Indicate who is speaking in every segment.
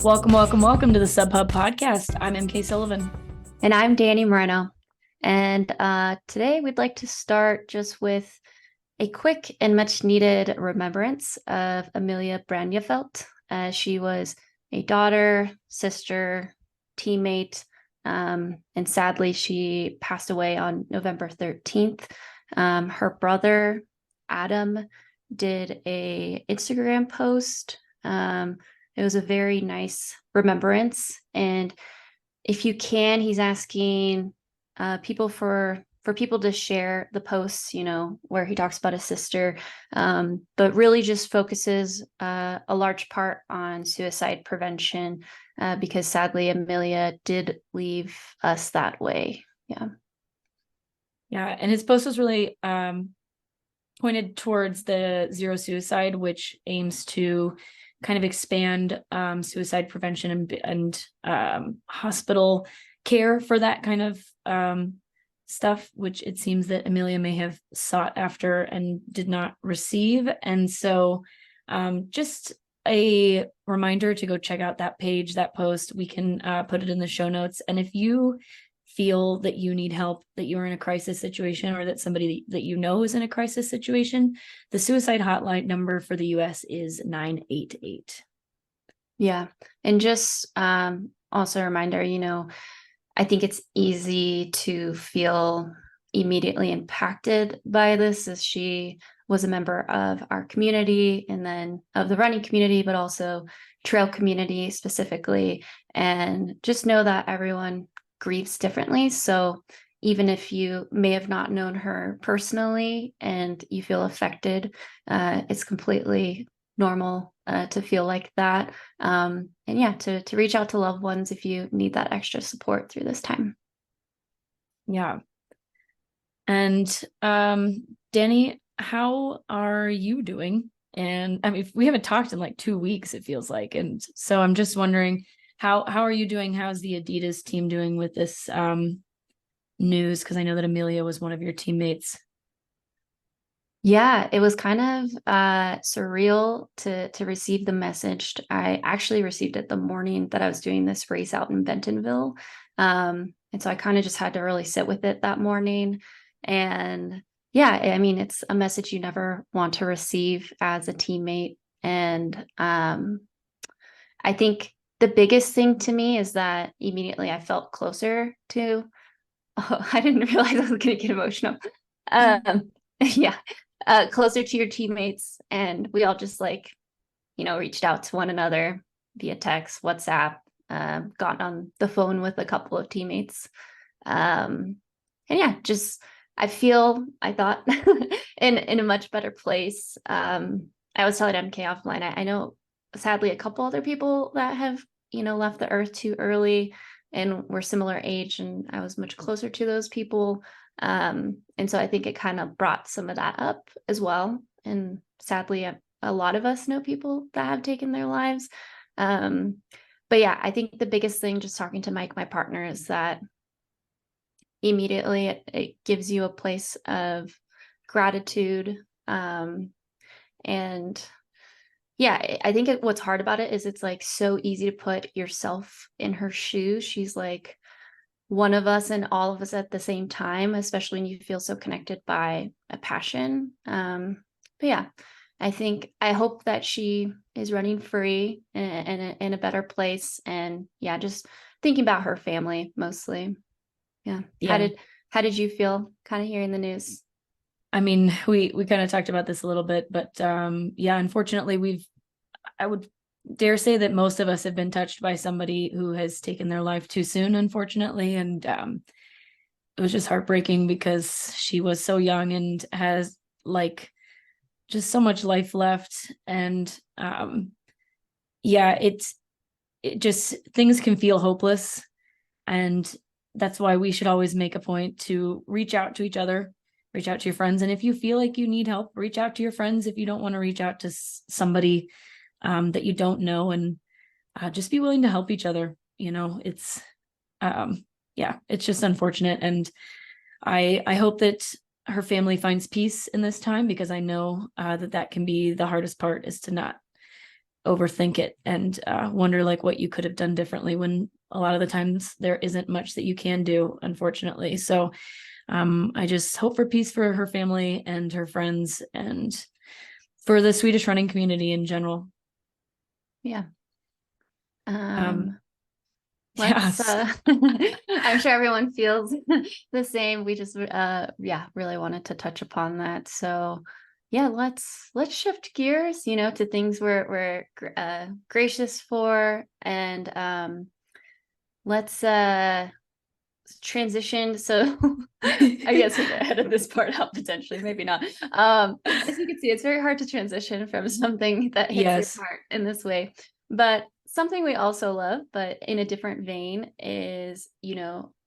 Speaker 1: Welcome to the Subhub podcast. I'm EmKay Sullivan.
Speaker 2: And I'm Dani Moreno. And today we'd like to start just with a quick and much needed remembrance of Amelia Brandjefelt. She was a daughter, sister, teammate, and sadly she passed away on November 13th. Her brother, Adam, did a Instagram post. It was a very nice remembrance. And if you can, he's asking people for people to share the posts, where he talks about his sister, but really just focuses a large part on suicide prevention, because sadly, Amelia did leave us that way. Yeah.
Speaker 1: Yeah. And his post was really pointed towards the Zero Suicide, which aims to kind of expand suicide prevention and hospital care for that kind of stuff, which it seems that Amelia may have sought after and did not receive. And so just a reminder to go check out that page, that post. We can put it in the show notes. And if you feel that you need help, that you're in a crisis situation, or that somebody that you know is in a crisis situation, the suicide hotline number for the US is 988.
Speaker 2: Yeah. And just also a reminder, I think it's easy to feel immediately impacted by this, as she was a member of our community and then of the running community, but also trail community specifically. And just know that everyone grieves differently. So even if you may have not known her personally and you feel affected, it's completely normal to feel like that. And yeah, to reach out to loved ones if you need that extra support through this time.
Speaker 1: Yeah. And Dani, how are you doing? And I mean, we haven't talked in like 2 weeks, it feels like. And so I'm just wondering, how are you doing? How's the Adidas team doing with this news? Because I know that Amelia was one of your teammates.
Speaker 2: Yeah, it was kind of surreal to receive the message. I actually received it the morning that I was doing this race out in Bentonville. And so I kind of just had to really sit with it that morning. And yeah, I mean, it's a message you never want to receive as a teammate. And I think the biggest thing to me is that immediately I felt closer to, oh, I didn't realize I was going to get emotional. Yeah, closer to your teammates. And we all just reached out to one another via text, WhatsApp, got on the phone with a couple of teammates. And yeah, just, I thought in a much better place. I was telling EmKay offline, I know sadly a couple other people that have, left the earth too early, and we're similar age, and I was much closer to those people. And so I think it kind of brought some of that up as well. And sadly, a lot of us know people that have taken their lives. But yeah, I think the biggest thing, just talking to Mike, my partner, is that immediately it gives you a place of gratitude. And yeah, I think what's hard about it is it's like so easy to put yourself in her shoes. She's like one of us and all of us at the same time, especially when you feel so connected by a passion. But yeah, I hope that she is running free in a better place. And yeah, just thinking about her family mostly. Yeah. How did you feel kind of hearing the news?
Speaker 1: I mean, we kind of talked about this a little bit, but yeah, unfortunately, I would dare say that most of us have been touched by somebody who has taken their life too soon, unfortunately. And it was just heartbreaking because she was so young and has just so much life left. And yeah, it just, things can feel hopeless. And that's why we should always make a point to reach out to each other, reach out to your friends. And if you feel like you need help, reach out to your friends. If you don't want to reach out to somebody that you don't know, and just be willing to help each other. It's yeah, it's just unfortunate. And I hope that her family finds peace in this time, because I know that can be the hardest part, is to not overthink it and wonder like what you could have done differently, when a lot of the times there isn't much that you can do, unfortunately. So I just hope for peace for her family and her friends, and for the Swedish running community in general.
Speaker 2: Yeah.
Speaker 1: Yes.
Speaker 2: I'm sure everyone feels the same. We just really wanted to touch upon that. So yeah, let's shift gears, to things we're gracious for, and let's transition. So I guess we can edit this part out potentially, maybe not. As you can see, it's very hard to transition from something that hits your
Speaker 1: Yes.
Speaker 2: heart in this way. But something we also love, but in a different vein, is,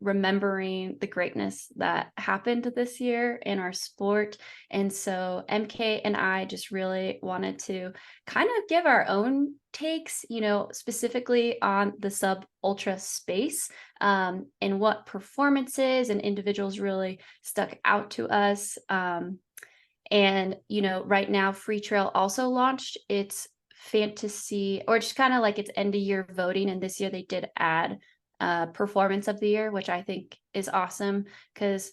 Speaker 2: remembering the greatness that happened this year in our sport. And so EmKay and I just really wanted to kind of give our own takes, specifically on the sub ultra space, and what performances and individuals really stuck out to us. And, right now, Freetrail also launched its fantasy, or just kind of like its end of year voting. And this year they did add performance of the year, which I think is awesome, because,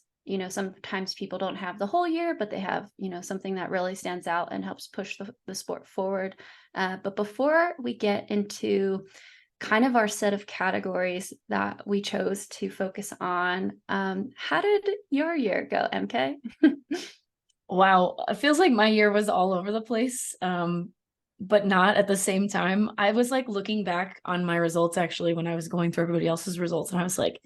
Speaker 2: sometimes people don't have the whole year, but they have, something that really stands out and helps push the sport forward. But before we get into kind of our set of categories that we chose to focus on, how did your year go, EmKay?
Speaker 1: Wow. It feels like my year was all over the place. But not at the same time. I was like looking back on my results actually when I was going through everybody else's results, and I was like,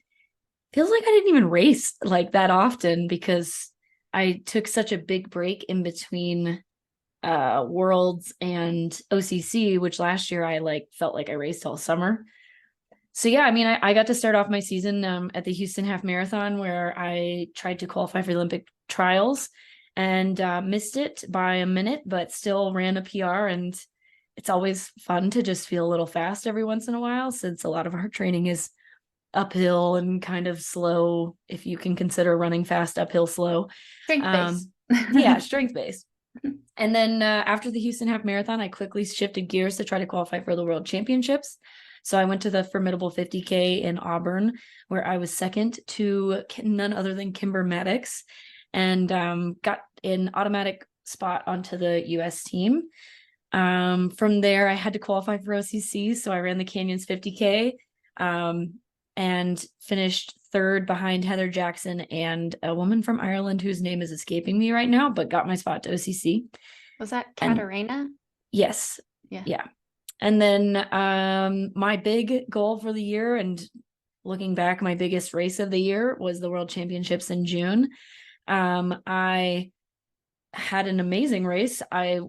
Speaker 1: feels like I didn't even race like that often, because I took such a big break in between Worlds and OCC, which last year I like felt like I raced all summer. So yeah, I mean, I got to start off my season at the Houston Half Marathon, where I tried to qualify for the Olympic trials, and missed it by a minute, but still ran a PR. And it's always fun to just feel a little fast every once in a while, since a lot of our training is uphill and kind of slow, if you can consider running fast uphill slow.
Speaker 2: Strength base.
Speaker 1: Yeah, strength based. And then after the Houston Half Marathon, I quickly shifted gears to try to qualify for the World Championships. So I went to the Formidable 50K in Auburn, where I was second to none other than Kimber Maddox, and got an automatic spot onto the US team. From there, I had to qualify for OCC, so I ran the Canyons 50K, and finished third behind Heather Jackson and a woman from Ireland whose name is escaping me right now, but got my spot to OCC.
Speaker 2: Was that Katarina?
Speaker 1: Yes. Yeah. And then my big goal for the year, and looking back, my biggest race of the year, was the World Championships in June. I had an amazing race. I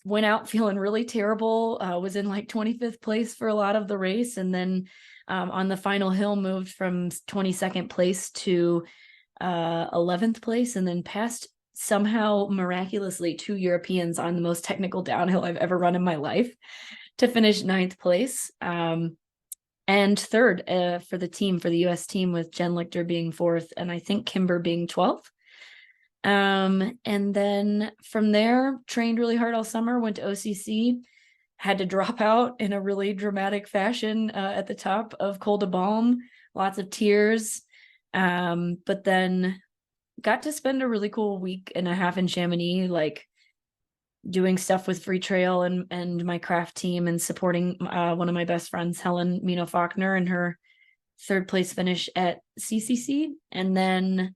Speaker 1: went out feeling really terrible, was in like 25th place for a lot of the race, and then on the final hill moved from 22nd place to 11th place, and then passed somehow miraculously 2 Europeans on the most technical downhill I've ever run in my life, to finish 9th place. And third for the team, for the US team, with Jen Lichter being 4th, and I think Kimber being 12th. And then from there, trained really hard all summer, went to OCC, had to drop out in a really dramatic fashion at the top of Col de Balme, lots of tears. But then got to spend a really cool week and a half in Chamonix, like doing stuff with Freetrail and my craft team, and supporting one of my best friends, Helen Mino Faulkner, in her 3rd place finish at CCC. And then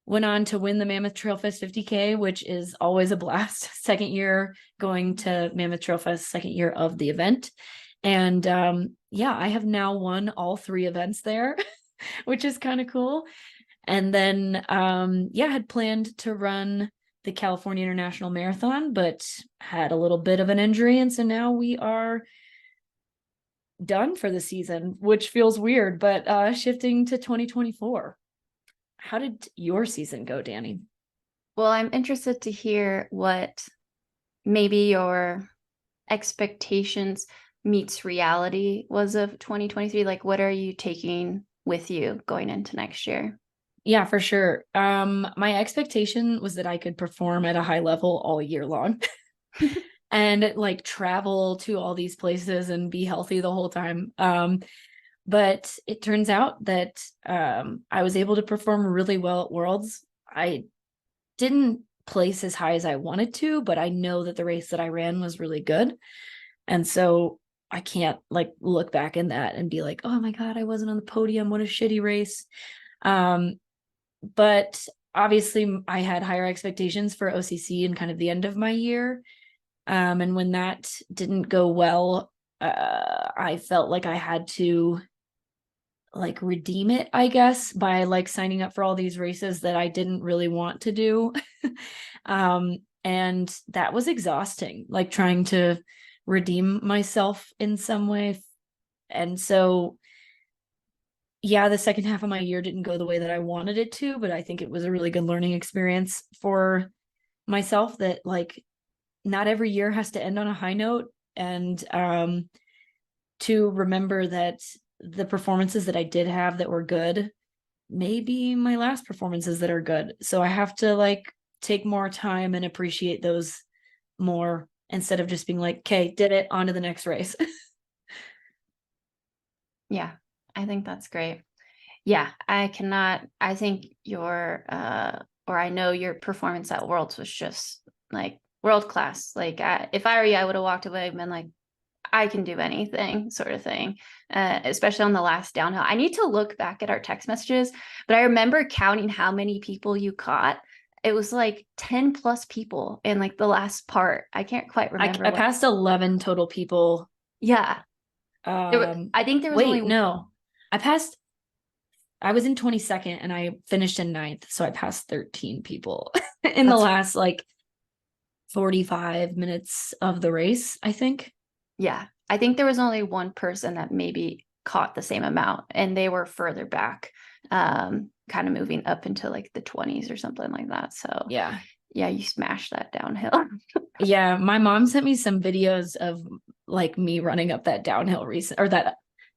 Speaker 1: went on to win the Mammoth Trail Fest 50K, which is always a blast. Second year going to Mammoth Trail Fest, second year of the event. And I have now won all 3 events there, which is kind of cool. And then, had planned to run the California International Marathon, but had a little bit of an injury. And so now we are done for the season, which feels weird, but shifting to 2024. How did your season go, Dani?
Speaker 2: Well, I'm interested to hear what maybe your expectations meets reality was of 2023. Like, what are you taking with you going into next year?
Speaker 1: Yeah, for sure. My expectation was that I could perform at a high level all year long and like travel to all these places and be healthy the whole time. But it turns out that I was able to perform really well at Worlds. I didn't place as high as I wanted to, but I know that the race that I ran was really good. And so I can't like look back in that and be like, oh my God, I wasn't on the podium. What a shitty race. Um, but obviously I had higher expectations for OCC and kind of the end of my year. And when that didn't go well, I felt like I had to like redeem it, I guess, by like signing up for all these races that I didn't really want to do. And that was exhausting, like trying to redeem myself in some way. And so, yeah, the second half of my year didn't go the way that I wanted it to, but I think it was a really good learning experience for myself that like not every year has to end on a high note. And to remember that the performances that I did have that were good may be my last performances that are good. So I have to like take more time and appreciate those more instead of just being like, okay, did it, on to the next race.
Speaker 2: Yeah, I think that's great. Yeah, I think your or I know your performance at Worlds was just like world class. Like if I were you, I would have walked away and been like, I can do anything, sort of thing. Especially on the last downhill. I need to look back at our text messages, but I remember counting how many people you caught. It was like 10 plus people in like the last part. I can't quite remember
Speaker 1: I
Speaker 2: what.
Speaker 1: passed 11 total people.
Speaker 2: Yeah. I think there was
Speaker 1: Wait,
Speaker 2: only.
Speaker 1: no, I was in 22nd and I finished in 9th. So I passed 13 people in the
Speaker 2: That's
Speaker 1: last like 45 minutes of the race, I think.
Speaker 2: Yeah, I think there was only one person that maybe caught the same amount, and they were further back, kind of moving up into like the 20s or something like that. So
Speaker 1: Yeah.
Speaker 2: yeah, you smashed that downhill.
Speaker 1: Yeah. My mom sent me some videos of like me running up that downhill recent or that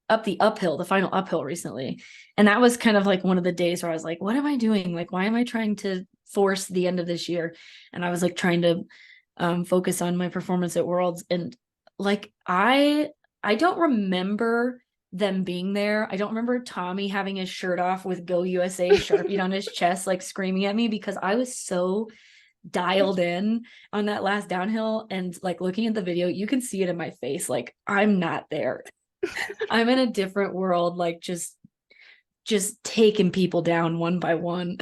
Speaker 1: up the uphill, the final uphill recently. And that was kind of like one of the days where I was like, what am I doing? Like, why am I trying to force the end of this year? And I was like trying to focus on my performance at Worlds. And like I don't remember them being there. I don't remember Tommy having his shirt off with Go USA Sharpied on his chest, like screaming at me because I was so dialed in on that last downhill. And like looking at the video, you can see it in my face. Like I'm not there. I'm in a different world, like just taking people down one by one.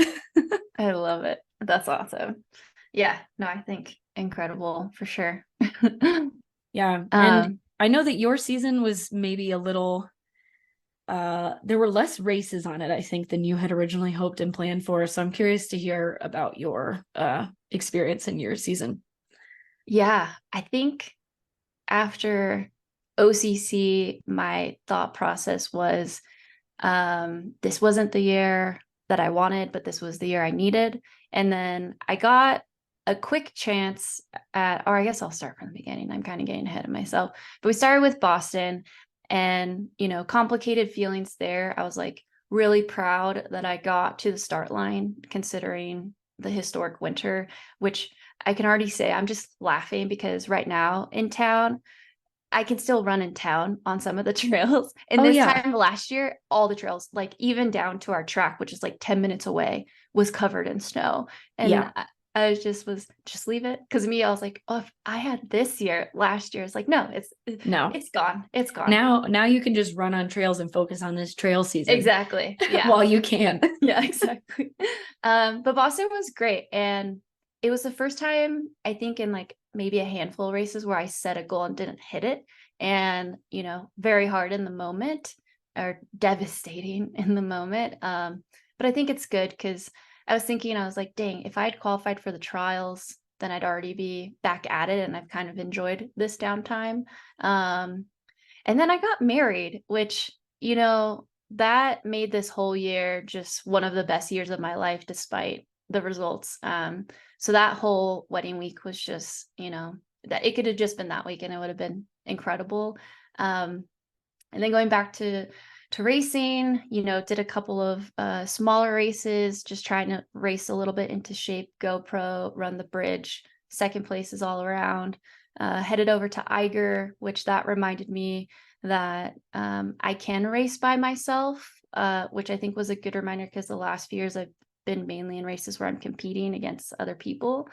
Speaker 2: I love it. That's awesome. Yeah, no, I think incredible for sure.
Speaker 1: Yeah. And I know that your season was maybe a little there were less races on it, I think, than you had originally hoped and planned for. So I'm curious to hear about your experience in your season.
Speaker 2: Yeah, I think after OCC, my thought process was this wasn't the year that I wanted, but this was the year I needed. And then I got a quick chance at, or I guess I'll start from the beginning. I'm kind of getting ahead of myself. But we started with Boston and, complicated feelings there. I was like really proud that I got to the start line, considering the historic winter, which I can already say I'm just laughing because right now in town, I can still run in town on some of the trails. And
Speaker 1: Oh
Speaker 2: this
Speaker 1: yeah.
Speaker 2: time last year, all the trails, like even down to our track, which is like 10 minutes away, was covered in snow. And
Speaker 1: Yeah.
Speaker 2: I was just leave it. Cause me, I was like, oh, if I had this year, last year, it's like, no,
Speaker 1: No.
Speaker 2: it's gone. It's gone.
Speaker 1: Now you can just run on trails and focus on this trail season
Speaker 2: Exactly. Yeah.
Speaker 1: while you can.
Speaker 2: Yeah, exactly. But Boston was great. And it was the first time I think in like maybe a handful of races where I set a goal and didn't hit it. And, very hard in the moment or devastating in the moment. But I think it's good because I was thinking, I was like, dang, if I had qualified for the trials, then I'd already be back at it. And I've kind of enjoyed this downtime. And then I got married, which, that made this whole year just one of the best years of my life, despite the results. So that whole wedding week was just, that it could have just been that week and it would have been incredible. And then going back to racing, did a couple of smaller races, just trying to race a little bit into shape, GoPro, run the bridge, second places all around. Headed over to Eiger, which that reminded me that I can race by myself, which I think was a good reminder because the last few years I've been mainly in races where I'm competing against other people.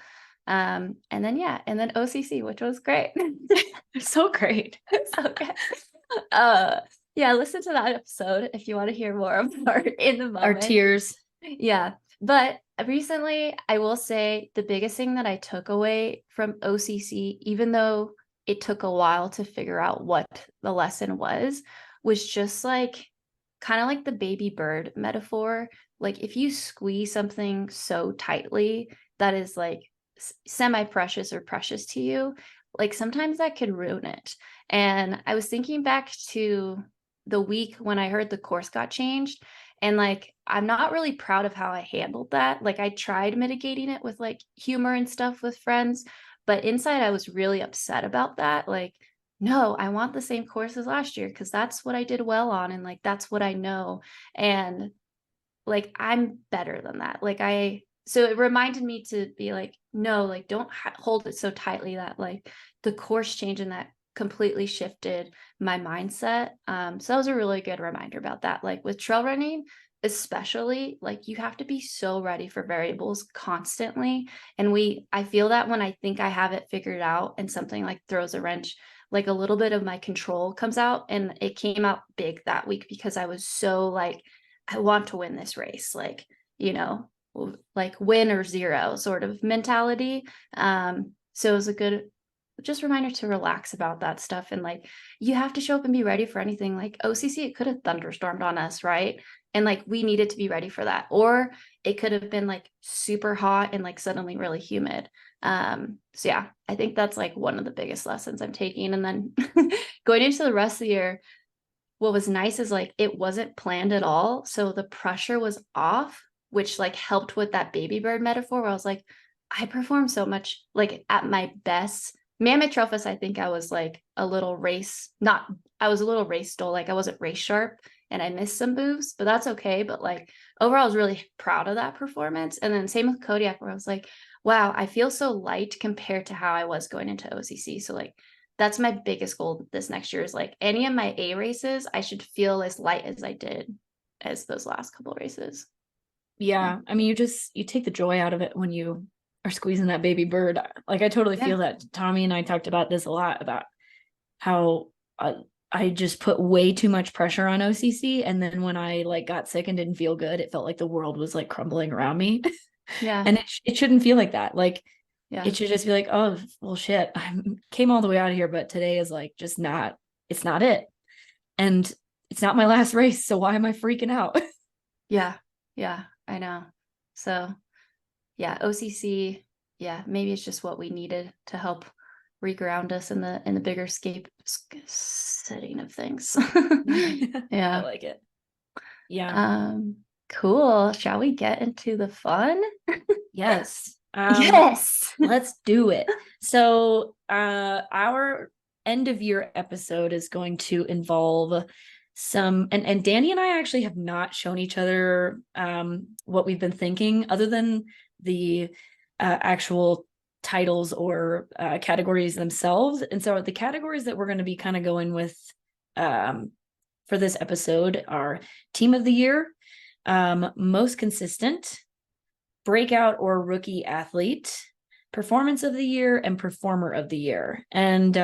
Speaker 2: And then OCC, which was great.
Speaker 1: So great.
Speaker 2: Okay. Yeah, listen to that episode if you want to hear more of our in the moment.
Speaker 1: Our tears.
Speaker 2: Yeah. But recently, I will say the biggest thing that I took away from OCC, even though it took a while to figure out what the lesson was just like kind of like the baby bird metaphor. Like if you squeeze something so tightly that is like semi-precious or precious to you, like sometimes that could ruin it. And I was thinking back to the week when I heard the course got changed, and like I'm not really proud of how I handled that. Like I tried mitigating it with like humor and stuff with friends, but inside I was really upset about that. Like, no, I want the same course as last year because that's what I did well on, and like that's what I know. And like I'm better than that. So it reminded me to be like, no, like don't hold it so tightly that like the course change and that completely shifted my mindset. So that was a really good reminder about that. Like with trail running, especially, like you have to be so ready for variables constantly. And I feel that when I think I have it figured out and something like throws a wrench, like a little bit of my control comes out, and it came out big that week because I was so like, I want to win this race, like, like win or zero sort of mentality. So it was a good just reminder to relax about that stuff. And like, you have to show up and be ready for anything. Like OCC, it could have thunderstormed on us, right? And like, we needed to be ready for that. Or it could have been like super hot and like suddenly really humid. So yeah, I think that's like one of the biggest lessons I'm taking. And then going into the rest of the year, what was nice is like it wasn't planned at all. So the pressure was off, which like helped with that baby bird metaphor where I was like, I performed so much like at my best. Mammoth Trophies, I think I was like a little I was a little race dull, like I wasn't race sharp and I missed some moves, but that's okay. But like overall, I was really proud of that performance. And then same with Kodiak, where I was like, wow, I feel so light compared to how I was going into OCC. So like that's my biggest goal this next year is like any of my A races, I should feel as light as I did as those last couple races.
Speaker 1: Yeah. I mean, you take the joy out of it when you are squeezing that baby bird. Like I totally feel that. Tommy and I talked about this a lot about how I just put way too much pressure on OCC. And then when I like got sick and didn't feel good, it felt like the world was like crumbling around me.
Speaker 2: Yeah.
Speaker 1: And it shouldn't feel like that. Like,
Speaker 2: yeah.
Speaker 1: It should just be like, oh, well, shit, I came all the way out of here, but today is like just not, it's not it. And it's not my last race. So why am I freaking out?
Speaker 2: Yeah. Yeah. I know. So yeah, OCC, yeah, maybe it's just what we needed to help reground us in the bigger scape setting of things. Yeah.
Speaker 1: I like it. Yeah.
Speaker 2: Cool. Shall we get into the fun?
Speaker 1: Yes.
Speaker 2: Yes.
Speaker 1: Let's do it. So our end of year episode is going to involve some and Dani and I actually have not shown each other what we've been thinking other than the actual titles or categories themselves. And so the categories that we're going to be kind of going with for this episode are Team of the Year, Most Consistent, Breakout or Rookie Athlete, Performance of the Year, and Performer of the Year. And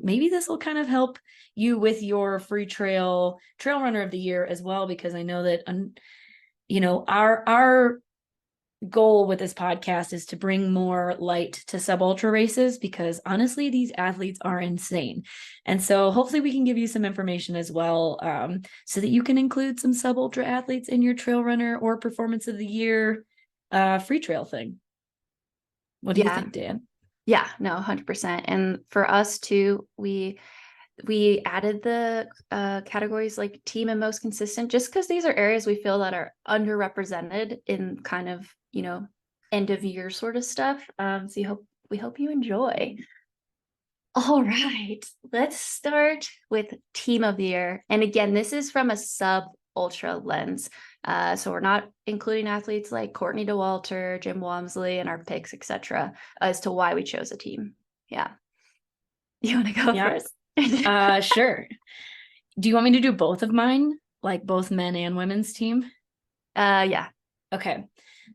Speaker 1: maybe this will kind of help you with your Freetrail Trail Runner of the Year as well, because I know that our goal with this podcast is to bring more light to sub ultra races, because honestly these athletes are insane. And so hopefully we can give you some information as well, so that you can include some sub ultra athletes in your Trail Runner or Performance of the Year Freetrail thing. What do you think, Dan?
Speaker 2: Yeah, no, 100%. And for us too, we added the categories like team and most consistent, just because these are areas we feel that are underrepresented in kind of, end of year sort of stuff. So we hope you enjoy. All right, let's start with team of the year. And again, this is from a sub ultra lens. So we're not including athletes like Courtney DeWalter, Jim Walmsley, and our picks, etc., as to why we chose a team. Yeah. You want to go
Speaker 1: Yeah.
Speaker 2: first?
Speaker 1: Sure. Do you want me to do both of mine? Like both men and women's team?
Speaker 2: Yeah.
Speaker 1: Okay.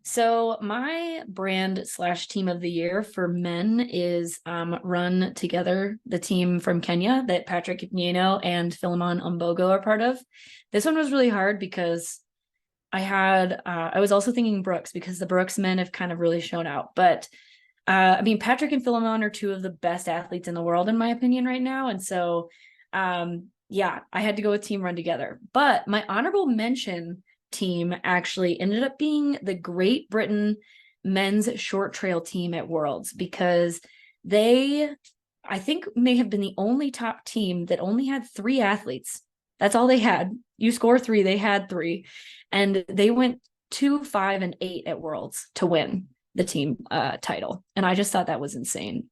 Speaker 1: So my brand slash team of the year for men is Run Together, the team from Kenya that Patrick Nyeno and Philemon Umbogo are part of. This one was really hard because I was also thinking Brooks because the Brooks men have kind of really shown out. But I mean, Patrick and Philemon are two of the best athletes in the world, in my opinion, right now. And so, yeah, I had to go with Team Run Together. But my honorable mention team actually ended up being the Great Britain men's short trail team at Worlds because they, I think, may have been the only top team that only had 3 athletes. That's all they had. You score 3, they had 3. And they went 2, 5, and 8 at Worlds to win the team title. And I just thought that was insane.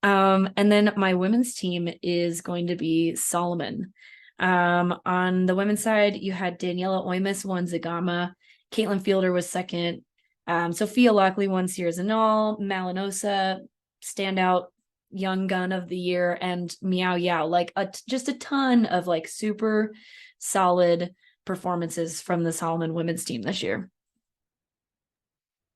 Speaker 1: And then my women's team is going to be Solomon. On the women's side, you had Daniela Oimis won Zagama, Caitlin Fielder was second, Sophia Lockley won Sears and All, Malinosa, standout young gun of the year, and Meow Yao. Like just a ton of like super solid performances from the Solomon women's team this year.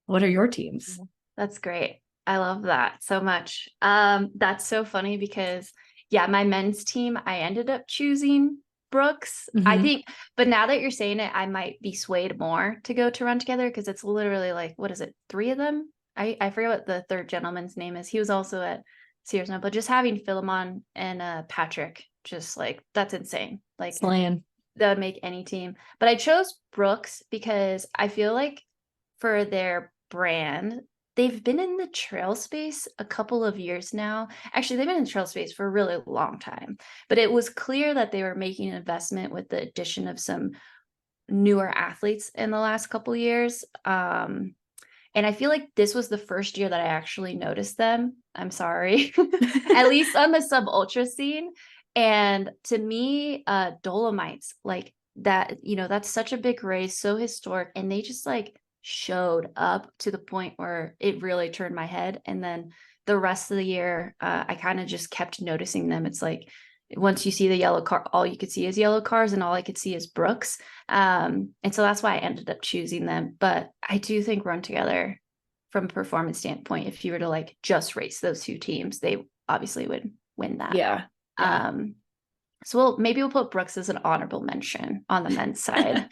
Speaker 1: What are your teams?
Speaker 2: That's great. I love that so much. That's so funny because yeah, my men's team, I ended up choosing Brooks. I think, but now that you're saying it, I might be swayed more to go to Run Together because it's literally like, what is it, 3 of them? I forget what the third gentleman's name is. He was also at Sears, but just having Philemon and Patrick, just like that's insane. Like
Speaker 1: Slan.
Speaker 2: that would make any team. But I chose Brooks because I feel like for their brand, they've been in the trail space a couple of years now. Actually, they've been in the trail space for a really long time. But it was clear that they were making an investment with the addition of some newer athletes in the last couple of years. And I feel like this was the first year that I actually noticed them. I'm sorry, at least on the sub ultra scene. And to me, Dolomites, like that, that's such a big race, so historic. And they just like showed up to the point where it really turned my head. And then the rest of the year, I kind of just kept noticing them. It's like once you see the yellow car, all you could see is yellow cars, and all I could see is Brooks. And so that's why I ended up choosing them. But I do think Run Together, from a performance standpoint, if you were to like just race those 2 teams, they obviously would win that.
Speaker 1: Yeah.
Speaker 2: So maybe we'll put Brooks as an honorable mention on the men's side.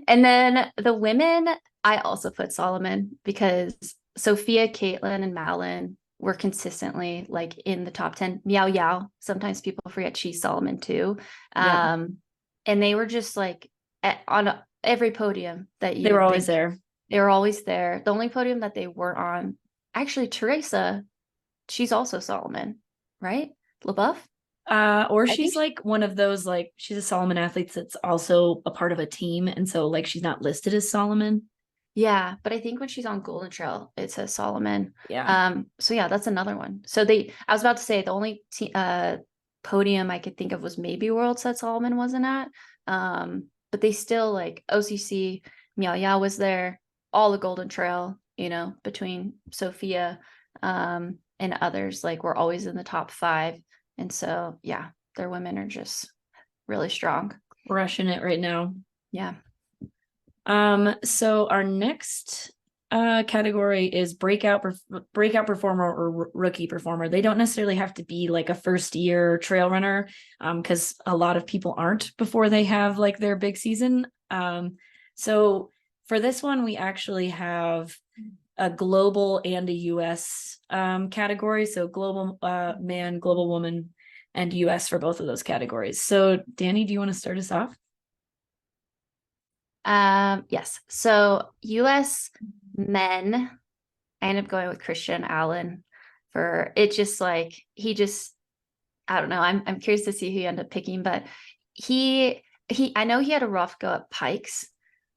Speaker 2: And then the women, I also put Solomon because Sophia, Caitlin, and Malin were consistently like in the top 10. Meow Yao. Sometimes people forget she's Solomon too. And they were just like on every podium that you
Speaker 1: they were
Speaker 2: would
Speaker 1: always
Speaker 2: think.
Speaker 1: there.
Speaker 2: They were always there. The only podium that they weren't on, actually, Teresa, she's also Solomon, right? LaBeouf?
Speaker 1: Or
Speaker 2: I
Speaker 1: she's
Speaker 2: think
Speaker 1: like one of those, like she's a Solomon athlete that's also a part of a team. And so like she's not listed as Solomon.
Speaker 2: yeah, but I think when she's on Golden Trail, it says Solomon.
Speaker 1: Yeah.
Speaker 2: So yeah, that's another one. So I was about to say the only podium I could think of was maybe Worlds that Solomon wasn't at. But they still like OCC, Meow Yao was there, all the Golden Trail, between Sophia and others, like we're always in the top 5. And so yeah, their women are just really strong.
Speaker 1: Rushing it right now.
Speaker 2: Yeah.
Speaker 1: So our next category is breakout performer or rookie performer. They don't necessarily have to be like a first year trail runner, because a lot of people aren't before they have like their big season. So for this one, we actually have a global and a US category. So global man, global woman, and US for both of those categories. So Dani, do you want to start us off?
Speaker 2: Yes. So US men, I ended up going with Christian Allen for it. Just like I don't know. I'm curious to see who you end up picking, but I know he had a rough go at Pikes,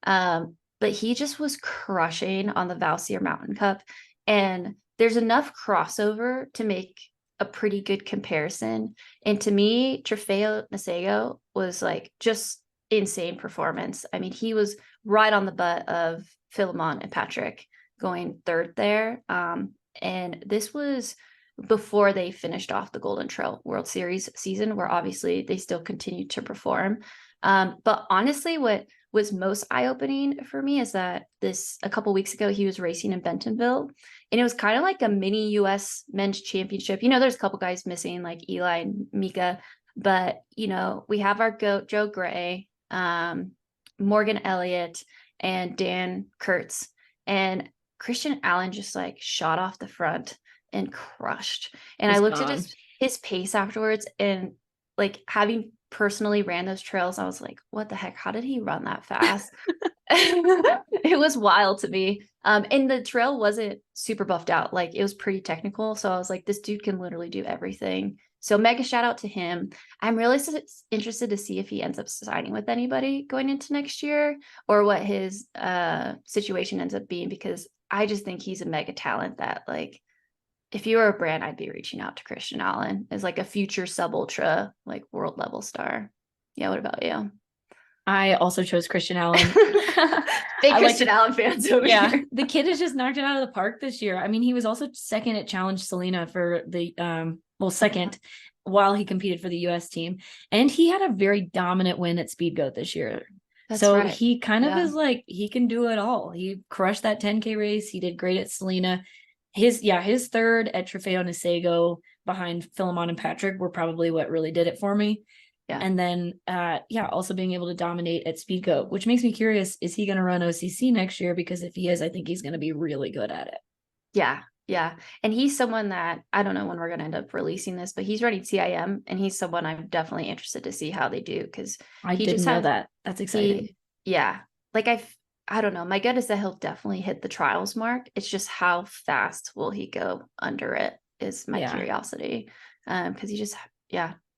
Speaker 2: but he just was crushing on the Valsier Mountain Cup. And there's enough crossover to make a pretty good comparison. And to me, Trofeo Nisego was like just insane performance. I mean, he was right on the butt of Philemon and Patrick going third there. And this was before they finished off the Golden Trail World Series season, where obviously they still continued to perform. But honestly, what was most eye-opening for me is that a couple weeks ago, he was racing in Bentonville, and it was kind of like a mini US men's championship. There's a couple guys missing, like Eli and Mika, but we have our goat Joe Gray, Morgan Elliott, and Dan Kurtz, and Christian Allen just like shot off the front and crushed. And I looked at his pace afterwards, and like, having personally ran those trails, I was like, what the heck? How did he run that fast? It was wild to me. And the trail wasn't super buffed out. Like, it was pretty technical. So I was like, this dude can literally do everything. So mega shout out to him. I'm really interested to see if he ends up signing with anybody going into next year, or what his situation ends up being, because I just think he's a mega talent that, like, if you were a brand, I'd be reaching out to Christian Allen as like a future sub ultra, like world level star. Yeah. What about you?
Speaker 1: I also chose Christian Allen.
Speaker 2: Big Christian Allen fans over here.
Speaker 1: The kid has just knocked it out of the park this year. I mean, he was also second at Challenge Selena for the second while he competed for the US team. And he had a very dominant win at Speed Goat this year. That's so right. He kind of is like, he can do it all. He crushed that 10K race. He did great at Selena. His third at Trofeo Nisego behind Philemon and Patrick were probably what really did it for me. Yeah. And then, also being able to dominate at Speed Goat, which makes me curious, is he going to run OCC next year? Because if he is, I think he's going to be really good at it.
Speaker 2: Yeah. Yeah. And he's someone that, I don't know when we're going to end up releasing this, but he's running CIM, and he's someone I'm definitely interested to see how they do. Because
Speaker 1: I didn't know that. That's exciting.
Speaker 2: Like, I don't know. My gut is that he'll definitely hit the trials mark. It's just how fast will he go under it is my curiosity. Because he just,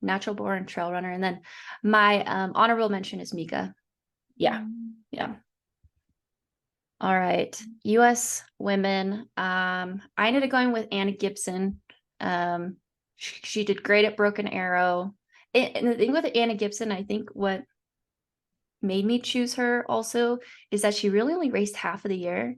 Speaker 2: natural born trail runner. And then my honorable mention is Mika.
Speaker 1: Yeah.
Speaker 2: All right. US women. I ended up going with Anna Gibson. She did great at Broken Arrow. And the thing with Anna Gibson, I think what made me choose her also is that she really only raced half of the year,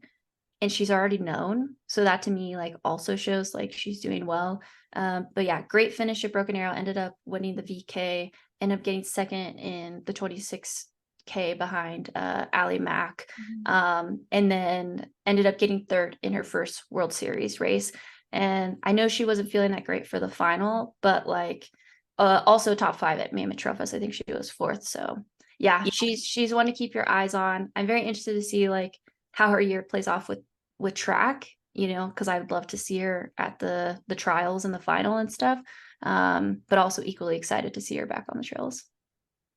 Speaker 2: and she's already known. So that to me, like, also shows like she's doing well. But yeah, great finish at Broken Arrow, ended up winning the VK, ended up getting second in the 26K behind Allie Mack. And then ended up getting third in her first World Series race. And I know she wasn't feeling that great for the final, but like also top 5 at Mammoth Trophies. I think she was 4th. So yeah, she's one to keep your eyes on. I'm very interested to see like how her year plays off with track, because I would love to see her at the trials and the final and stuff. But also equally excited to see her back on the trails.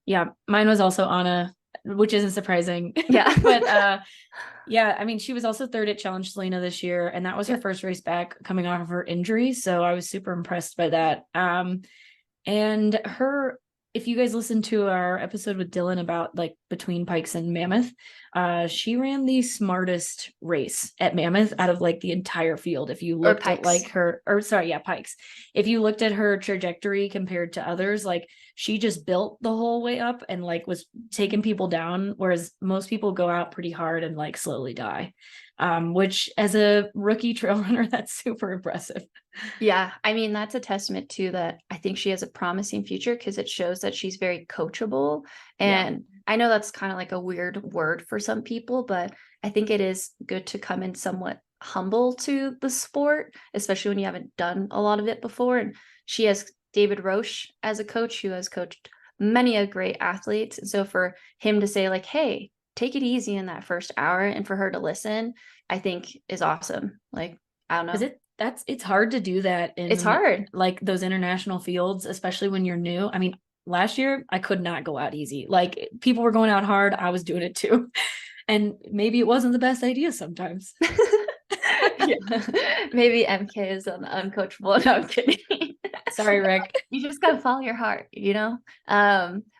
Speaker 1: Yeah, mine was also Anna, which isn't surprising.
Speaker 2: Yeah.
Speaker 1: But I mean, she was also third at Challenge Selena this year, and that was her first race back coming off of her injury. So I was super impressed by that. And her, if you guys listened to our episode with Dylan about like between Pikes and Mammoth, she ran the smartest race at Mammoth out of like the entire field. If you looked at like Pikes. If you looked at her trajectory compared to others, like she just built the whole way up and like was taking people down, whereas most people go out pretty hard and like slowly die. Which as a rookie trail runner, that's super impressive.
Speaker 2: Yeah. I mean, that's a testament to that. I think she has a promising future because it shows that she's very coachable. And I know that's kind of like a weird word for some people, but I think it is good to come in somewhat humble to the sport, especially when you haven't done a lot of it before. And she has David Roche as a coach who has coached many a great athletes. And so for him to say like, hey, take it easy in that first hour, and for her to listen, I think is awesome. Like, I don't know.
Speaker 1: It's hard to do that
Speaker 2: it's hard,
Speaker 1: like those international fields, especially when you're new. I mean, last year I could not go out easy. Like people were going out hard. I was doing it too. And maybe it wasn't the best idea sometimes.
Speaker 2: Maybe EmKay is uncoachable. No, I'm kidding.
Speaker 1: Sorry, Rick.
Speaker 2: You just gotta follow your heart,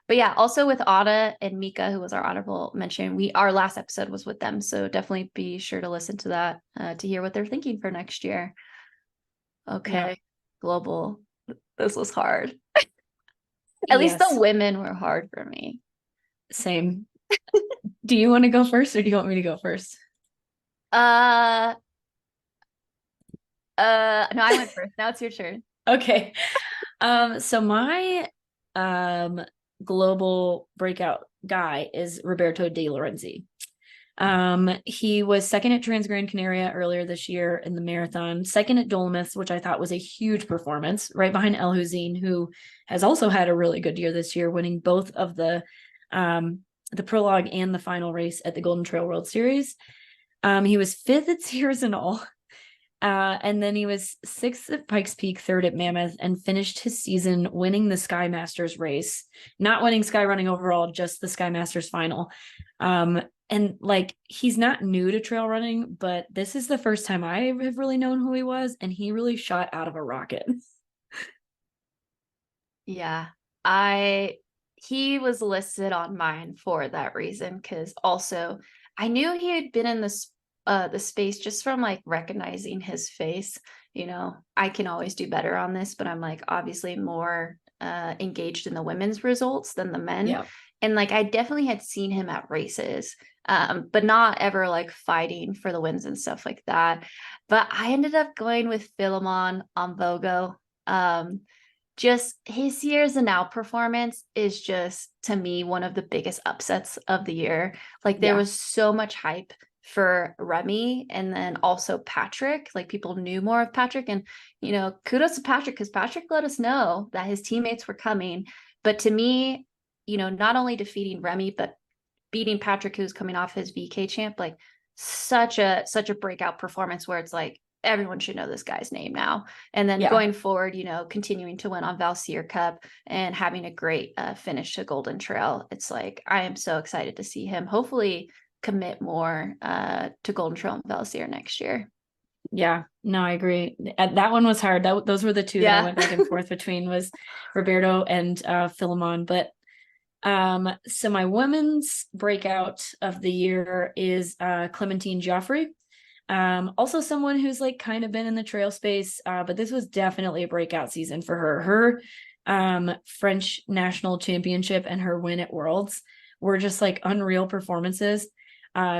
Speaker 2: But yeah, also with Ada and Mika, who was our honorable mention, our last episode was with them. So definitely be sure to listen to that to hear what they're thinking for next year. Okay.
Speaker 1: Yeah.
Speaker 2: Global. This was hard. At least the
Speaker 1: Yes.
Speaker 2: women were hard for me.
Speaker 1: Same. Do you want to go first or do you want me to go first?
Speaker 2: Uh no, I went first. Now it's your turn.
Speaker 1: Okay. So my um global breakout guy is Roberto De Lorenzi. He was second at Trans Gran Canaria earlier this year in the marathon, second at Dolomites, which I thought was a huge performance, right behind El Hussein, who has also had a really good year this year, winning both of the prologue and the final race at the Golden Trail World Series. He was fifth at Sears and all. And then he was sixth at Pikes Peak, third at Mammoth, and finished his season winning the Sky Masters race, not winning Sky Running overall, just the Sky Masters final. And like, he's not new to trail running, but this is the first time I have really known who he was, and he really shot out of a rocket.
Speaker 2: Yeah. I he was listed on mine for that reason, because also I knew he had been in this the space just from like recognizing his face. You know, I can always do better on this, but I'm like obviously more engaged in the women's results than the men.
Speaker 1: Yeah.
Speaker 2: And like I definitely had seen him at races, but not ever like fighting for the wins and stuff like that. But I ended up going with Philemon on Vogo. Just his years and now performance is just to me one of the biggest upsets of the year. Like there
Speaker 1: Yeah.
Speaker 2: was so much hype for Remy and then also Patrick. Like people knew more of Patrick, and you know, kudos to Patrick because Patrick let us know that his teammates were coming. But to me, you know, not only defeating Remy but beating Patrick, who's coming off his VK champ, like such a breakout performance where it's like everyone should know this guy's name now. And then
Speaker 1: Yeah.
Speaker 2: going forward, you know, continuing to win on Valsier Cup and having a great finish to Golden Trail. It's like I am so excited to see him hopefully commit more to Golden Trail and Valsier next year.
Speaker 1: Yeah, no, I agree. That one was hard. Those were the two that I
Speaker 2: Yeah.
Speaker 1: went back and forth between was Roberto and Philemon. But so my women's breakout of the year is Clementine Joffrey. Also someone who's like kind of been in the trail space, but this was definitely a breakout season for her. Her French national championship and her win at Worlds were just like unreal performances.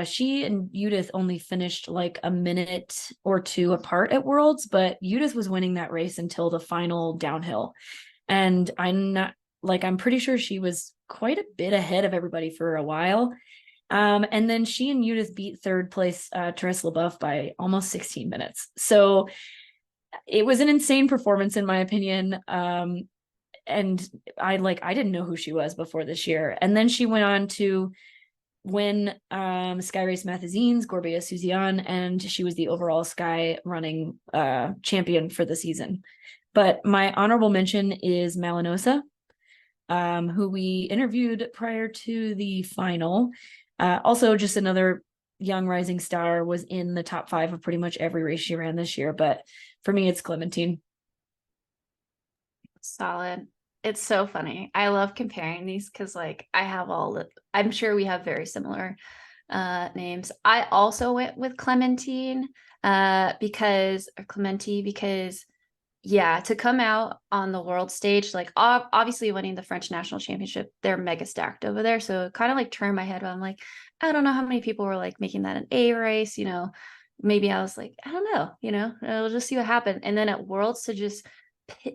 Speaker 1: She and Judith only finished like a minute or two apart at Worlds, but Judith was winning that race until the final downhill. And I'm pretty sure she was quite a bit ahead of everybody for a while. And then she and Judith beat third place Therese LeBoeuf by almost 16 minutes. So it was an insane performance in my opinion. And I didn't know who she was before this year. And then she went on to win Sky Race Magazines, Gorbea Suzanne, and she was the overall Sky running champion for the season. But my honorable mention is Malinosa, who we interviewed prior to the final. Also, just another young rising star, was in the top 5 of pretty much every race she ran this year. But for me, it's Clementine.
Speaker 2: Solid. It's so funny. I love comparing these because like I have I'm sure we have very similar names. I also went with Clementine because yeah, to come out on the world stage, like obviously winning the French national championship, they're mega stacked over there. So it kind of like turned my head. I'm like, I don't know how many people were like making that an A race, you know. Maybe I was like, I don't know, you know, we'll just see what happened. And then at Worlds to just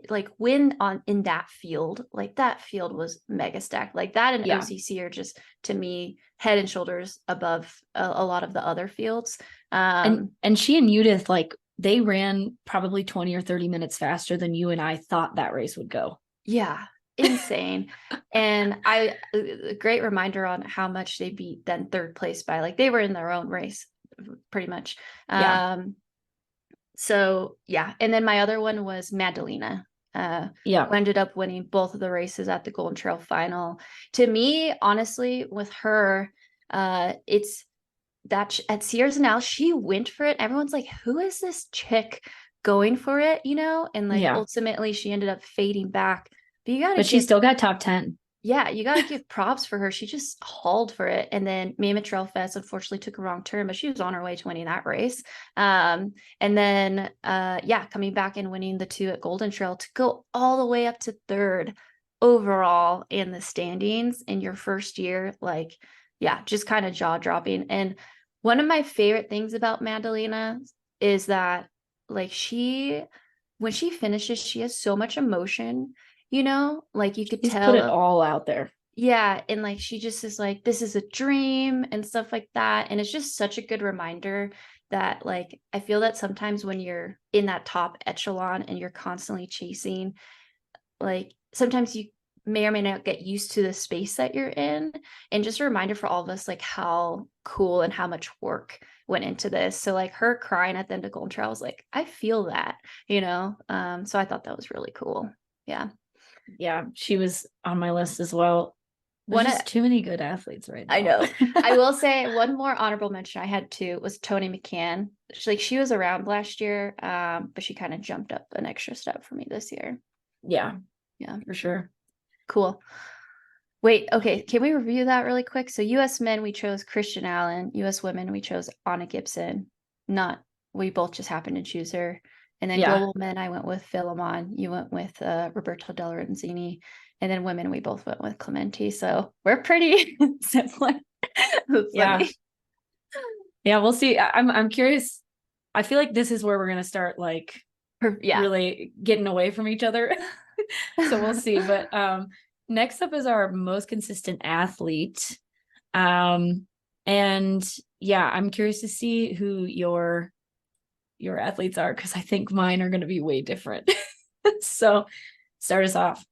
Speaker 2: like win on in that field, like that field was mega stacked. Like that and
Speaker 1: Yeah.
Speaker 2: OCC are just to me head and shoulders above a lot of the other fields.
Speaker 1: And she and Judith, like, they ran probably 20 or 30 minutes faster than you and I thought that race would go.
Speaker 2: Yeah, insane. And a great reminder on how much they beat then third place by, like they were in their own race pretty much.
Speaker 1: Yeah.
Speaker 2: So yeah, and then my other one was Madalena,
Speaker 1: Yeah.
Speaker 2: who ended up winning both of the races at the Golden Trail final. To me, honestly, with her, it's that at Sears and Al, she went for it. Everyone's like, who is this chick going for it? You know, and like
Speaker 1: Yeah.
Speaker 2: ultimately she ended up fading back. But you gotta
Speaker 1: But she
Speaker 2: give
Speaker 1: still got top 10.
Speaker 2: Yeah, you gotta give props for her. She just hauled for it. And then Mammoth Trail Fest unfortunately took a wrong turn, but she was on her way to winning that race. And then yeah, coming back and winning the 2 at Golden Trail to go all the way up to 3rd overall in the standings in your first year. Like, yeah, just kind of jaw dropping. And one of my favorite things about Madalena is that like when she finishes, she has so much emotion, like you could
Speaker 1: He's put it
Speaker 2: tell.
Speaker 1: all out there.
Speaker 2: Yeah, and like she just is like, this is a dream and stuff like that. And it's just such a good reminder that like I feel that sometimes when you're in that top echelon and you're constantly chasing, like sometimes you may or may not get used to the space that you're in. And just a reminder for all of us, like how cool and how much work went into this. So like her crying at the end of Golden Trail, I was like, I feel that. So I thought that was really cool. Yeah.
Speaker 1: Yeah, she was on my list as well. There's
Speaker 2: One
Speaker 1: just too many good athletes right
Speaker 2: I
Speaker 1: now.
Speaker 2: know. I will say one more honorable mention I had too was Tony McCann. She was around last year, but she kind of jumped up an extra step for me this year.
Speaker 1: Yeah,
Speaker 2: Yeah,
Speaker 1: for sure.
Speaker 2: cool. Wait, okay. Can we review that really quick? So US men, we chose Christian Allen. US women, we chose Anna Gibson. Not, we both just happened to choose her. And then
Speaker 1: Yeah.
Speaker 2: global men, I went with Philemon. You went with Roberto Del Renzini. And then women, we both went with Clementi. So we're pretty similar. That's
Speaker 1: Yeah.
Speaker 2: funny.
Speaker 1: Yeah, we'll see. I'm curious. I feel like this is where we're gonna start like
Speaker 2: Yeah.
Speaker 1: really getting away from each other. So we'll see. But next up is our most consistent athlete. And yeah, I'm curious to see who your athletes are because I think mine are gonna be way different. So start us off.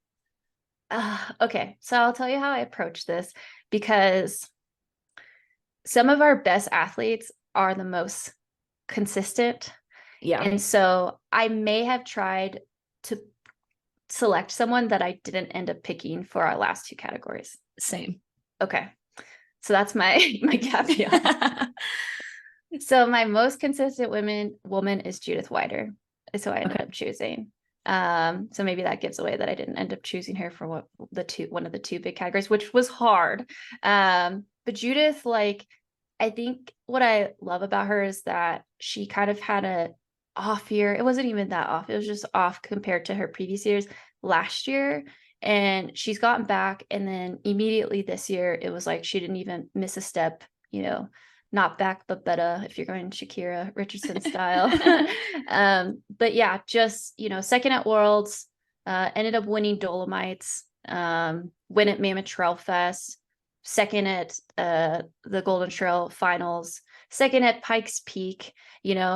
Speaker 2: Okay, so I'll tell you how I approach this because some of our best athletes are the most consistent.
Speaker 1: Yeah,
Speaker 2: And so I may have tried to select someone that I didn't end up picking for our last 2 categories.
Speaker 1: same.
Speaker 2: Okay. So that's my caveat. So my most consistent woman is Judith Wider. Is who I ended up choosing. So maybe that gives away that I didn't end up choosing her for one of the 2 big categories, which was hard. But Judith, like, I think what I love about her is that she kind of had a off year. It wasn't even that off. It was just off compared to her previous years last year. And she's gotten back. And then immediately this year, it was like she didn't even miss a step, not back, but better if you're going Shakira Richardson style. But yeah, just, second at Worlds, ended up winning Dolomites, win at Mammoth Trail Fest, second at the Golden Trail Finals, second at Pikes Peak,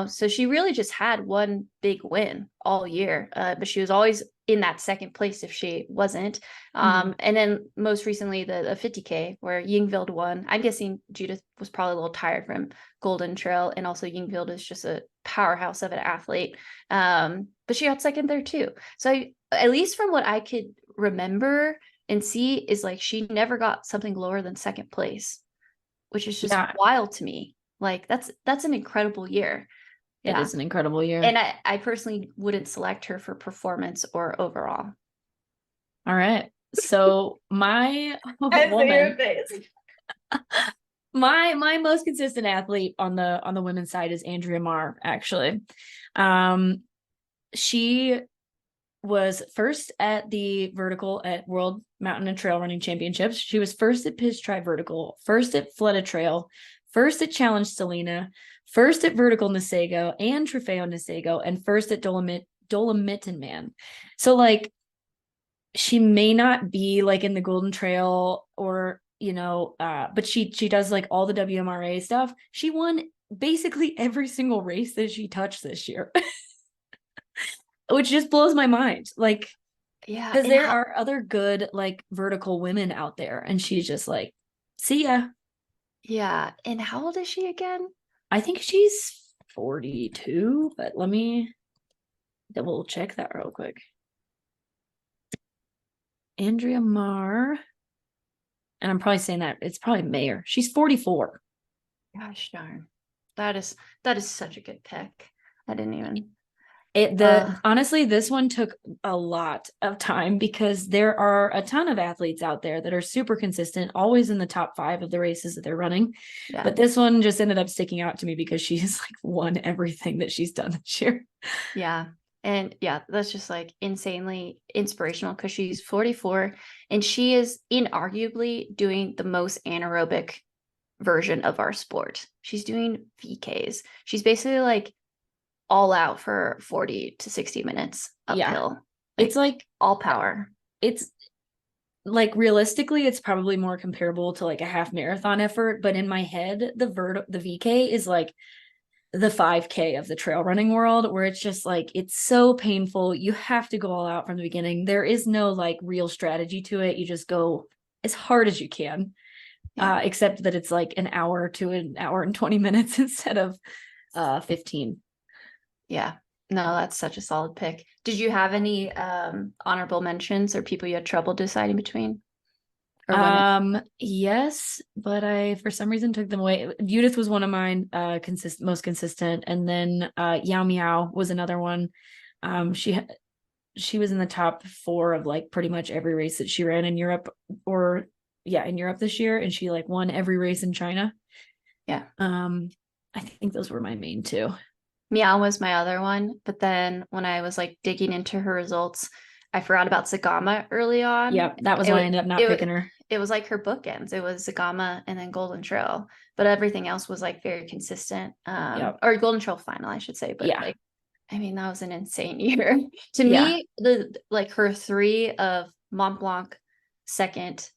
Speaker 2: so she really just had one big win all year, but she was always in that second place if she wasn't. And then most recently the 50K where Yingvild won. I'm guessing Judith was probably a little tired from Golden Trail, and also Yingvild is just a powerhouse of an athlete. But she got second there too. So at least from what I could remember and see is like she never got something lower than second place, which is just
Speaker 1: Yeah,
Speaker 2: wild to me. Like that's an incredible year.
Speaker 1: it
Speaker 2: Yeah.
Speaker 1: is an incredible year.
Speaker 2: And I personally wouldn't select her for performance or overall.
Speaker 1: All right. So my woman, my most consistent athlete on the women's side is Andrea Marr, actually. She was first at the vertical at World Mountain and Trail Running Championships. She was first at Piz Tri Vertical, first at Fleta Trail, first at Challenge Salina, first at Vertical Nisego and Trofeo Nisego, and first at Dolomiten Man. So like she may not be like in the Golden Trail or but she does like all the WMRA stuff. She won basically every single race that she touched this year. Which just blows my mind. Like,
Speaker 2: Yeah.
Speaker 1: because there are other good like vertical women out there, and she's just like, see ya.
Speaker 2: Yeah. And how old is she again?
Speaker 1: I think she's 42, but let me double check that real quick. Andrea Marr, and I'm probably saying that it's probably Mayer. She's 44.
Speaker 2: Gosh darn. That is such a good pick. I didn't even.
Speaker 1: Honestly, this one took a lot of time because there are a ton of athletes out there that are super consistent, always in the top 5 of the races that they're running.
Speaker 2: Yeah.
Speaker 1: But this one just ended up sticking out to me because she's like won everything that she's done this year.
Speaker 2: Yeah. And yeah, that's just like insanely inspirational because she's 44 and she is inarguably doing the most anaerobic version of our sport. She's doing VKs. She's basically like all out for 40 to 60 minutes
Speaker 1: Yeah.
Speaker 2: uphill.
Speaker 1: It's like
Speaker 2: all power.
Speaker 1: It's like realistically, it's probably more comparable to like a half marathon effort. But in my head, the VK is like the 5K of the trail running world, where it's just like it's so painful. You have to go all out from the beginning. There is no like real strategy to it. You just go as hard as you can.
Speaker 2: Yeah.
Speaker 1: Except that it's like an hour to an hour and 20 minutes instead of 15.
Speaker 2: Yeah. No, that's such a solid pick. Did you have any honorable mentions or people you had trouble deciding between? Or women?
Speaker 1: Yes, but I for some reason took them away. Judith was one of mine, most consistent, and then Yao Miao was another one. She was in the top 4 of like pretty much every race that she ran in Europe, or yeah, in Europe this year, and she like won every race in China.
Speaker 2: Yeah.
Speaker 1: I think those were my main 2.
Speaker 2: Meow was my other one, but then when I was like digging into her results, I forgot about Zagama early on.
Speaker 1: Yep, that was why I ended up not picking her.
Speaker 2: It was like her bookends. It was Zagama and then Golden Trail, but everything else was like very consistent.
Speaker 1: Yep.
Speaker 2: Or Golden Trail final, I should say. But
Speaker 1: yeah,
Speaker 2: like, I mean, that was an insane year. To me, the like her 3 of Mont Blanc, 2nd,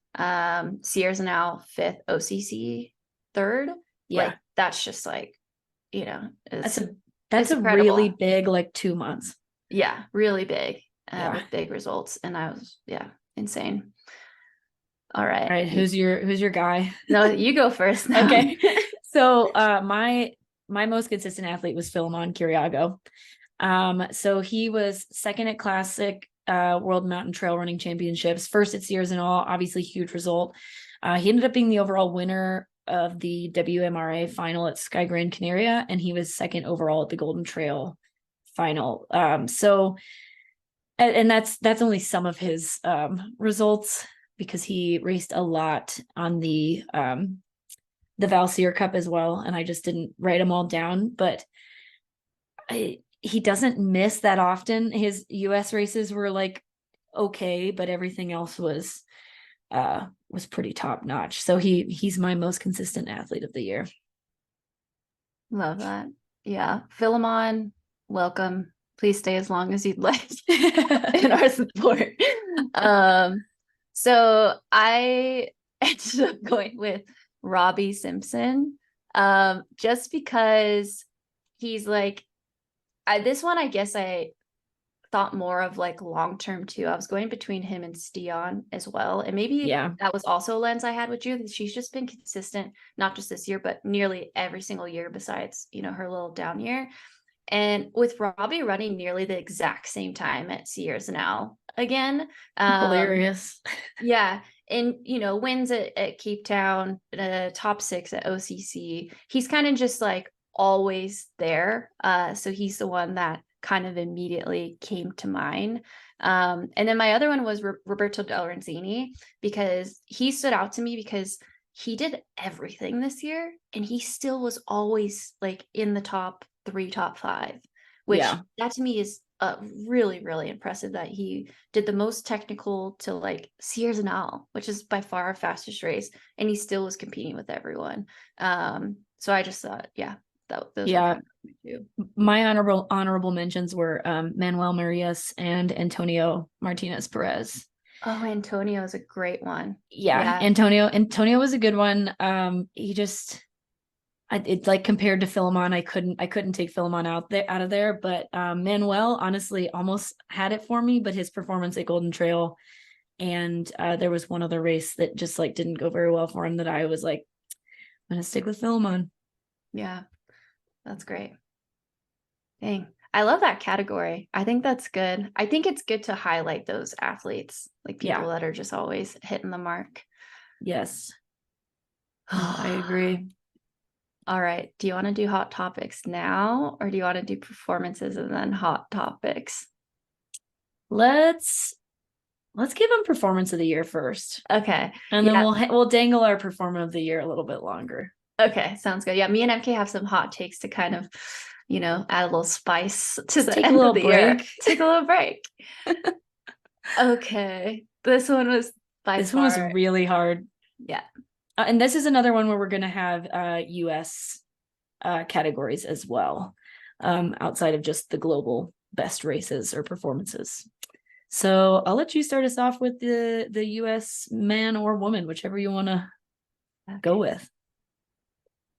Speaker 2: Sierra Zanal, 5th, OCC, 3rd.
Speaker 1: Yeah.
Speaker 2: Like that's just like, you know,
Speaker 1: that's a really big like 2 months.
Speaker 2: Yeah, really big. With big results, and I was insane. All right,
Speaker 1: who's your guy?
Speaker 2: No, you go first now.
Speaker 1: Okay. So my most consistent athlete was Philemon Kiriago. So he was 2nd at Classic World Mountain Trail Running Championships, 1st at Sierra Zanal, obviously huge result. He ended up being the overall winner of the WMRA final at Sky Gran Canaria, and he was 2nd overall at the Golden Trail final. So and that's only some of his results, because he raced a lot on the Valsier Cup as well, and I just didn't write them all down. But he doesn't miss that often. His US races were like okay, but everything else was pretty top notch. So he's my most consistent athlete of the year.
Speaker 2: Love that. Yeah, Philemon, welcome. Please stay as long as you'd like in our support. So I ended up going with Robbie Simpson, just because he's like, this one, I guess I thought more of like long-term too. I was going between him and Stian as well. And maybe that was also a lens I had with you. She's just been consistent, not just this year, but nearly every single year besides, her little down year. And with Robbie running nearly the exact same time at Sierra Zanal again.
Speaker 1: Hilarious.
Speaker 2: Yeah. And, wins at Cape Town, top 6 at OCC. He's kind of just like always there. So he's the one that kind of immediately came to mind. And then my other one was Roberto Del Renzini, because he stood out to me because he did everything this year and he still was always like in the top 3, top 5, which that to me is really, really impressive, that he did the most technical to like Sierra Zanal, which is by far our fastest race, and he still was competing with everyone. So I just thought, those were too.
Speaker 1: My honorable mentions were Manuel Marias and Antonio Martinez Perez.
Speaker 2: Oh, Antonio is a great one.
Speaker 1: Yeah. Antonio was a good one. He just, it's like compared to Philemon, I couldn't take Philemon out of there, but Manuel honestly almost had it for me, but his performance at Golden Trail, and there was one other race that just like didn't go very well for him, that I was like, I'm gonna stick with Philemon.
Speaker 2: Yeah, that's great. Dang, I love that category. I think that's good. I think it's good to highlight those athletes, like people that are just always hitting the mark.
Speaker 1: Yes. I agree.
Speaker 2: All right. Do you want to do hot topics now, or do you want to do performances and then hot topics?
Speaker 1: Let's give them performance of the year first,
Speaker 2: Okay.
Speaker 1: and then
Speaker 2: Yeah.
Speaker 1: we'll dangle our performance of the year a little bit longer.
Speaker 2: Okay. Sounds good. Yeah. Me and EmKay have some hot takes to kind of, add a little spice to
Speaker 1: Just
Speaker 2: the
Speaker 1: take a
Speaker 2: end
Speaker 1: little
Speaker 2: of the year.
Speaker 1: break.
Speaker 2: Take a little break. Okay. This one was by
Speaker 1: This one was
Speaker 2: far.
Speaker 1: really hard.
Speaker 2: Yeah.
Speaker 1: And this is another one where we're going to have US categories as well, outside of just the global best races or performances. So I'll let you start us off with the US man or woman, whichever you want to go with.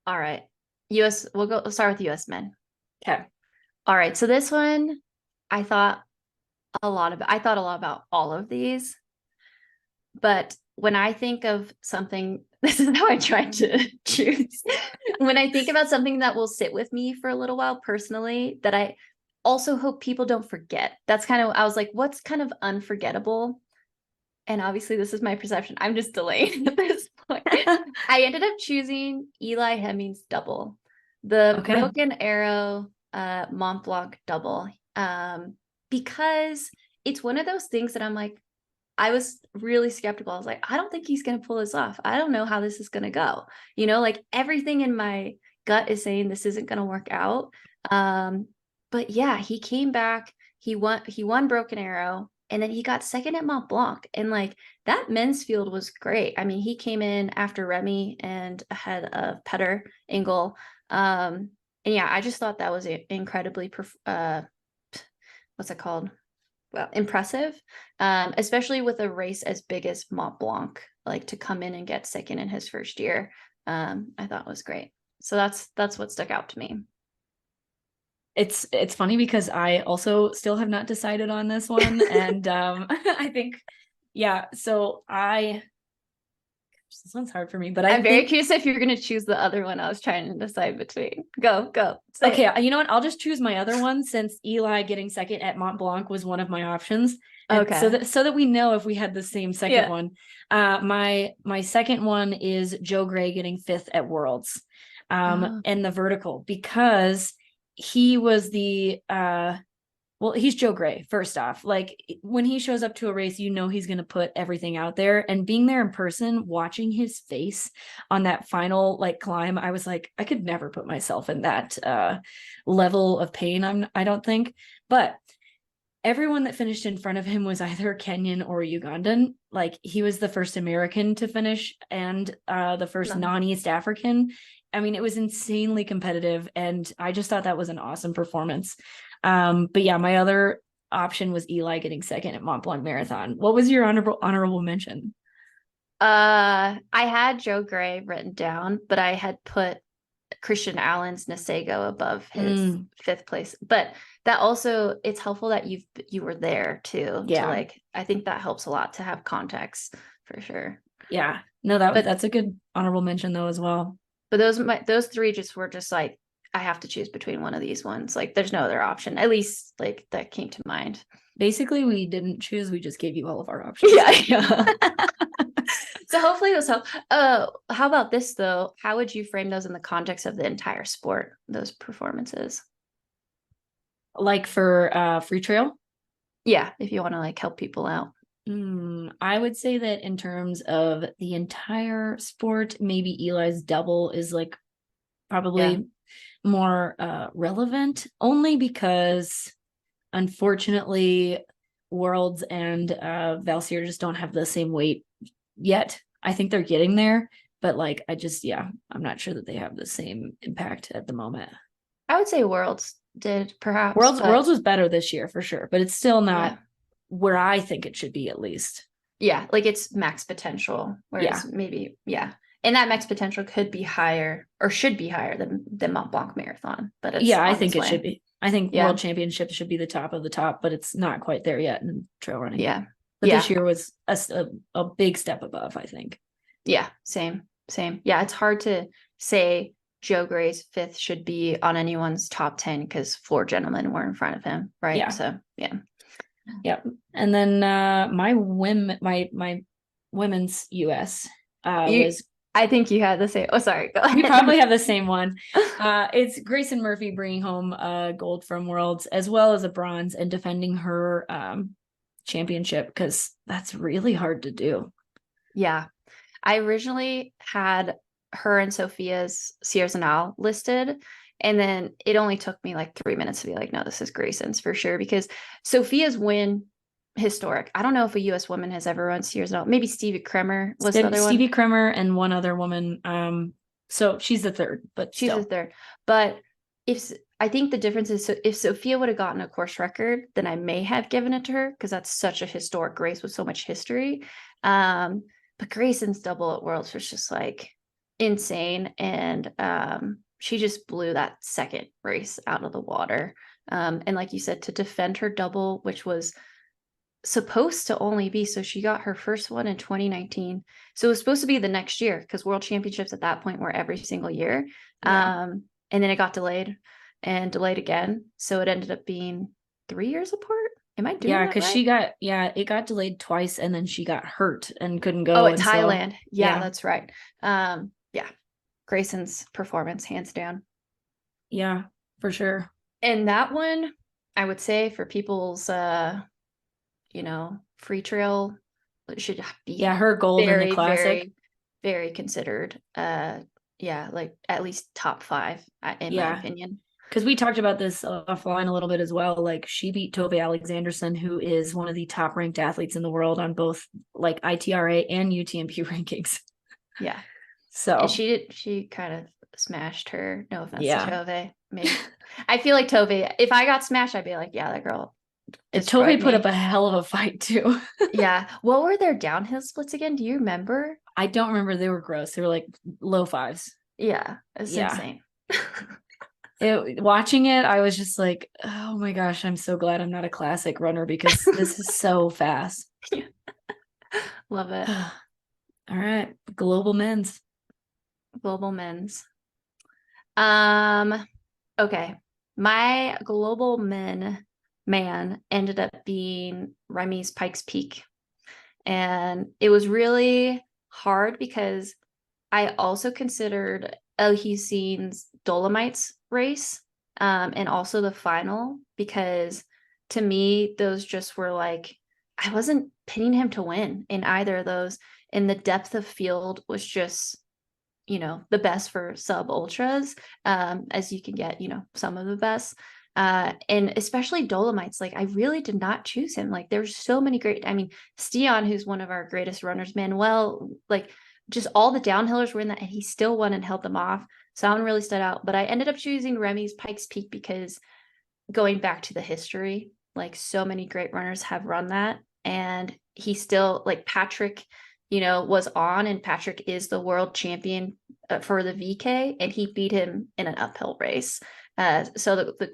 Speaker 2: All right. We'll start with US men.
Speaker 1: Okay.
Speaker 2: All right. So this one, I thought a lot about all of these. But when I think of something, this is how I try to choose. When I think about something that will sit with me for a little while personally, that I also hope people don't forget. That's kind of, I was like, what's kind of unforgettable? And obviously, this is my perception. I'm just delayed at this point. I ended up choosing Eli Hemming's double, the Broken Arrow Mont Blanc double, because it's one of those things that I'm like, I was really skeptical. I was like, I don't think he's going to pull this off. I don't know how this is going to go. Like everything in my gut is saying this isn't going to work out. But yeah, he came back. He won Broken Arrow, and then he got second at Mont Blanc. And like that men's field was great. I mean, he came in after Remy and ahead of Petter Engel. And yeah, I just thought that was incredibly, what's it called? Well, impressive, especially with a race as big as Mont Blanc, like to come in and get second in his first year. I thought was great. So that's what stuck out to me.
Speaker 1: It's funny because I also still have not decided on this one. And I think, yeah, so this one's hard for me, but
Speaker 2: I'm very curious if you're going to choose the other one I was trying to decide between. Go.
Speaker 1: Okay, you know what? I'll just choose my other one since Eli getting second at Mont Blanc was one of my options. And
Speaker 2: okay.
Speaker 1: So that we know if we had the same second one. My second one is Joe Gray getting fifth at Worlds, and the vertical, because he was he's Joe Gray, first off. Like when he shows up to a race, he's going to put everything out there, and being there in person, watching his face on that final like climb, I was like, I could never put myself in that level of pain. I don't think, but everyone that finished in front of him was either Kenyan or Ugandan. Like he was the first American to finish and the first non-East African. I mean, it was insanely competitive, and I just thought that was an awesome performance. But yeah, my other option was Eli getting second at Mont Blanc Marathon. What was your honorable mention?
Speaker 2: I had Joe Gray written down, but I had put Christian Allen's Nasego above his fifth place. But that also, it's helpful that you were there too.
Speaker 1: Yeah.
Speaker 2: To I think that helps a lot to have context for sure.
Speaker 1: Yeah. No, that's a good honorable mention though as well.
Speaker 2: But those three were just like, I have to choose between one of these ones. Like there's no other option. At least like that came to mind.
Speaker 1: Basically, we didn't choose, we just gave you all of our options.
Speaker 2: Yeah. So hopefully those help. How about this though? How would you frame those in the context of the entire sport, those performances?
Speaker 1: Like for Freetrail?
Speaker 2: Yeah, if you want to like help people out.
Speaker 1: I would say that in terms of the entire sport, maybe Eli's double is like probably more relevant, only because unfortunately Worlds and Valsier just don't have the same weight yet. I think they're getting there, but like I'm not sure that they have the same impact at the moment.
Speaker 2: I would say Worlds did perhaps.
Speaker 1: Worlds was better this year for sure, but it's still not where I think it should be, at least.
Speaker 2: Yeah, like it's max potential. Whereas maybe, and that max potential could be higher or should be higher than Mont Blanc Marathon. But
Speaker 1: I think it should be. I think World Championships should be the top of the top, but it's not quite there yet in trail running.
Speaker 2: Yeah.
Speaker 1: But this year was a big step above, I think.
Speaker 2: Yeah, same. Yeah, it's hard to say Joe Gray's fifth should be on anyone's top 10 because 4 gentlemen were in front of him, right?
Speaker 1: Yeah.
Speaker 2: So
Speaker 1: Yep. And then my women's US was
Speaker 2: I think you had the same. Oh, sorry. Go
Speaker 1: We
Speaker 2: ahead.
Speaker 1: probably have the same one. It's Grayson Murphy bringing home gold from Worlds as well as a bronze and defending her championship because that's really hard to do.
Speaker 2: Yeah. I originally had her and Sophia's Sierra Zanal listed. And then it only took me like 3 minutes to be like, no, this is Grayson's for sure. Because Sophia's win, historic. I don't know if a US woman has ever run Sierra Zanal. Maybe Stevie Kremer was the other one.
Speaker 1: Stevie Kremer and one other woman. So she's the third, but
Speaker 2: she's
Speaker 1: still.
Speaker 2: the third. But if I think the difference is, so if Sophia would have gotten a course record, then I may have given it to her because that's such a historic race with so much history. But Grayson's double at Worlds was just like insane. And she just blew that second race out of the water. And like you said, to defend her double, which was supposed to only be, so she got her first one in 2019. So it was supposed to be the next year because World Championships at that point were every single year.
Speaker 1: Yeah.
Speaker 2: And then it got delayed and delayed again. So it ended up being 3 years apart. Am I doing that
Speaker 1: because
Speaker 2: right?
Speaker 1: it got delayed twice and then she got hurt and couldn't go.
Speaker 2: Oh, at
Speaker 1: And
Speaker 2: Thailand.
Speaker 1: So,
Speaker 2: Yeah, that's right. Yeah. Grayson's performance, hands down.
Speaker 1: Yeah, for sure.
Speaker 2: And that one, I would say for people's Freetrail should be
Speaker 1: her gold in the
Speaker 2: very,
Speaker 1: classic.
Speaker 2: very, very considered. Yeah, like at least top 5 in my opinion.
Speaker 1: Because we talked about this offline a little bit as well. Like she beat Tove Alexanderson, who is one of the top ranked athletes in the world on both like ITRA and UTMP rankings.
Speaker 2: Yeah.
Speaker 1: So
Speaker 2: and she kind of smashed her. No offense to
Speaker 1: yeah.
Speaker 2: Tove. Maybe I feel like Tove, if I got smashed, I'd be like, yeah, that girl
Speaker 1: And
Speaker 2: destroyed
Speaker 1: Tove put
Speaker 2: me.
Speaker 1: up a hell of a fight too.
Speaker 2: Yeah. What were their downhill splits again? Do you remember?
Speaker 1: I don't remember. They were gross. They were like low 5s.
Speaker 2: Yeah, it's insane.
Speaker 1: Watching it, I was just like, oh my gosh, I'm so glad I'm not a classic runner because this is so fast.
Speaker 2: Yeah. Love it.
Speaker 1: All right. Global men's.
Speaker 2: Global men's. Okay. My global man ended up being Remy's Pikes Peak. And it was really hard because I also considered El Hussein's Dolomites race and also the final, because to me, those just were like, I wasn't pinning him to win in either of those. And the depth of field was just, the best for sub ultras, as you can get, some of the best. And especially Dolomites, like I really did not choose him. Like there's so many great, I mean, Stian, who's one of our greatest runners, Manuel, like just all the downhillers were in that, and he still won and held them off. So that one really stood out. But I ended up choosing Remy's Pikes Peak because going back to the history, like so many great runners have run that. And he still, like Patrick, was on, and Patrick is the world champion for the VK, and he beat him in an uphill race. So the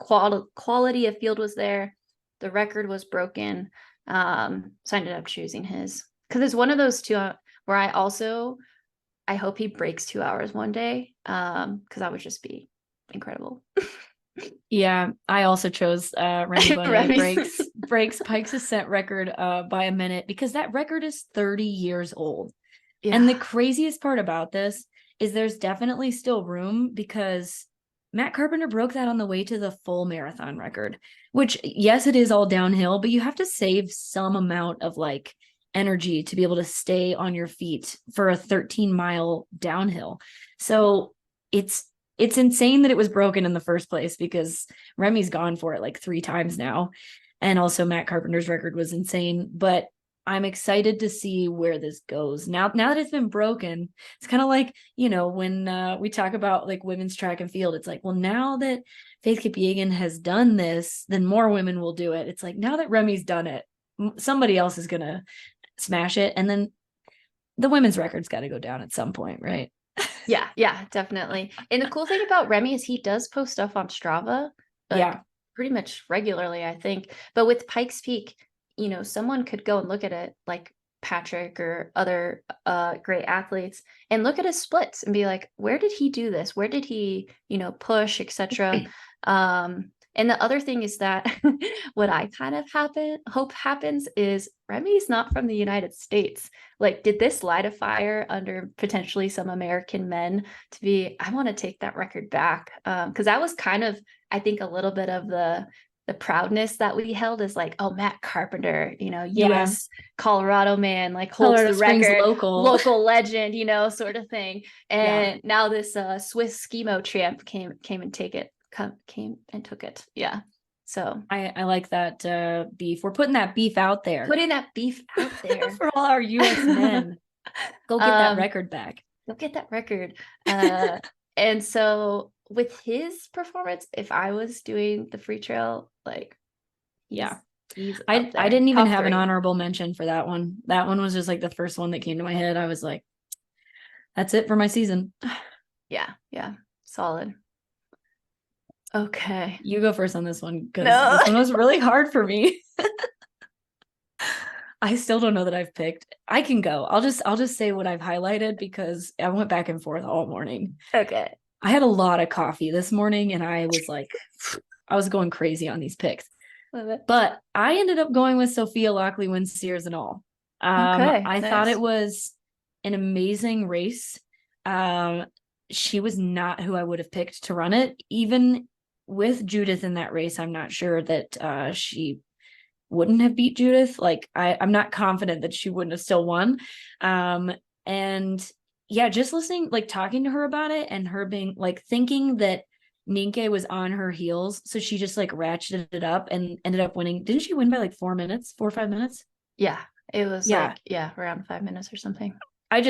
Speaker 2: quality of field was there. The record was broken. So I ended up choosing his because it's one of those two where I hope he breaks 2 hours one day, because that would just be incredible.
Speaker 1: Yeah, I also chose Remy Bonnet breaks Pike's Ascent record by a minute because that record is 30 years old. Yeah. And the craziest part about this is there's definitely still room because Matt Carpenter broke that on the way to the full marathon record, which yes, it is all downhill, but you have to save some amount of like energy to be able to stay on your feet for a 13-mile downhill. So it's insane that it was broken in the first place because Remy's gone for it like 3 times now. And also Matt Carpenter's record was insane, but I'm excited to see where this goes. Now that it's been broken, it's kind of like, when we talk about like women's track and field, it's like, well, now that Faith Kipyegon has done this, then more women will do it. It's like, now that Remy's done it, somebody else is going to smash it. And then the women's record's got to go down at some point, right?
Speaker 2: Yeah, definitely. And the cool thing about Remy is he does post stuff on Strava, pretty much regularly, I think. But with Pikes Peak, someone could go and look at it, like Patrick or other great athletes, and look at his splits and be like, where did he do this? Where did he, push, etc. And the other thing is that what I kind of hope happens is Remy's not from the United States. Like, did this light a fire under potentially some American men to be, I want to take that record back? Because that was kind of, I think, a little bit of the proudness that we held is like, oh, Matt Carpenter,
Speaker 1: Yeah.
Speaker 2: US Colorado man, like holds
Speaker 1: Colorado
Speaker 2: the
Speaker 1: Springs
Speaker 2: record,
Speaker 1: local.
Speaker 2: legend, sort of thing.
Speaker 1: Yeah.
Speaker 2: And now this Swiss Schemo champ came and came and took it. Yeah. So
Speaker 1: I like that beef. We're putting that beef out there
Speaker 2: putting that beef out there.
Speaker 1: for all our US men. Go get that record back.
Speaker 2: Go get that record. And so with his performance, if I was doing the Freetrail, like,
Speaker 1: yeah,
Speaker 2: he's
Speaker 1: I didn't even
Speaker 2: Top
Speaker 1: have an
Speaker 2: 3.
Speaker 1: honorable mention for that one. That one was just like the first one that came to my head. I was like, that's it for my season.
Speaker 2: Yeah. Solid. Okay.
Speaker 1: You go first on this one because
Speaker 2: No.
Speaker 1: this one was really hard for me. I still don't know that I've picked. I can go. I'll just say what I've highlighted because I went back and forth all morning.
Speaker 2: Okay.
Speaker 1: I had a lot of coffee this morning and I was like, I was going crazy on these picks.
Speaker 2: Love it.
Speaker 1: But I ended up going with Sophia Lockley wins Sears and all.
Speaker 2: Okay,
Speaker 1: I thought it was an amazing race. She was not who I would have picked to run it. Even with Judith in that race, I'm not sure that she wouldn't have beat Judith. Like I'm not confident that she wouldn't have still won. And yeah, just listening, like talking to her about it and her being like thinking that EmKay was on her heels. So she just like ratcheted it up and ended up winning. Didn't she win by like 4 or 5 minutes?
Speaker 2: Yeah, it was
Speaker 1: like,
Speaker 2: around 5 minutes or something.
Speaker 1: I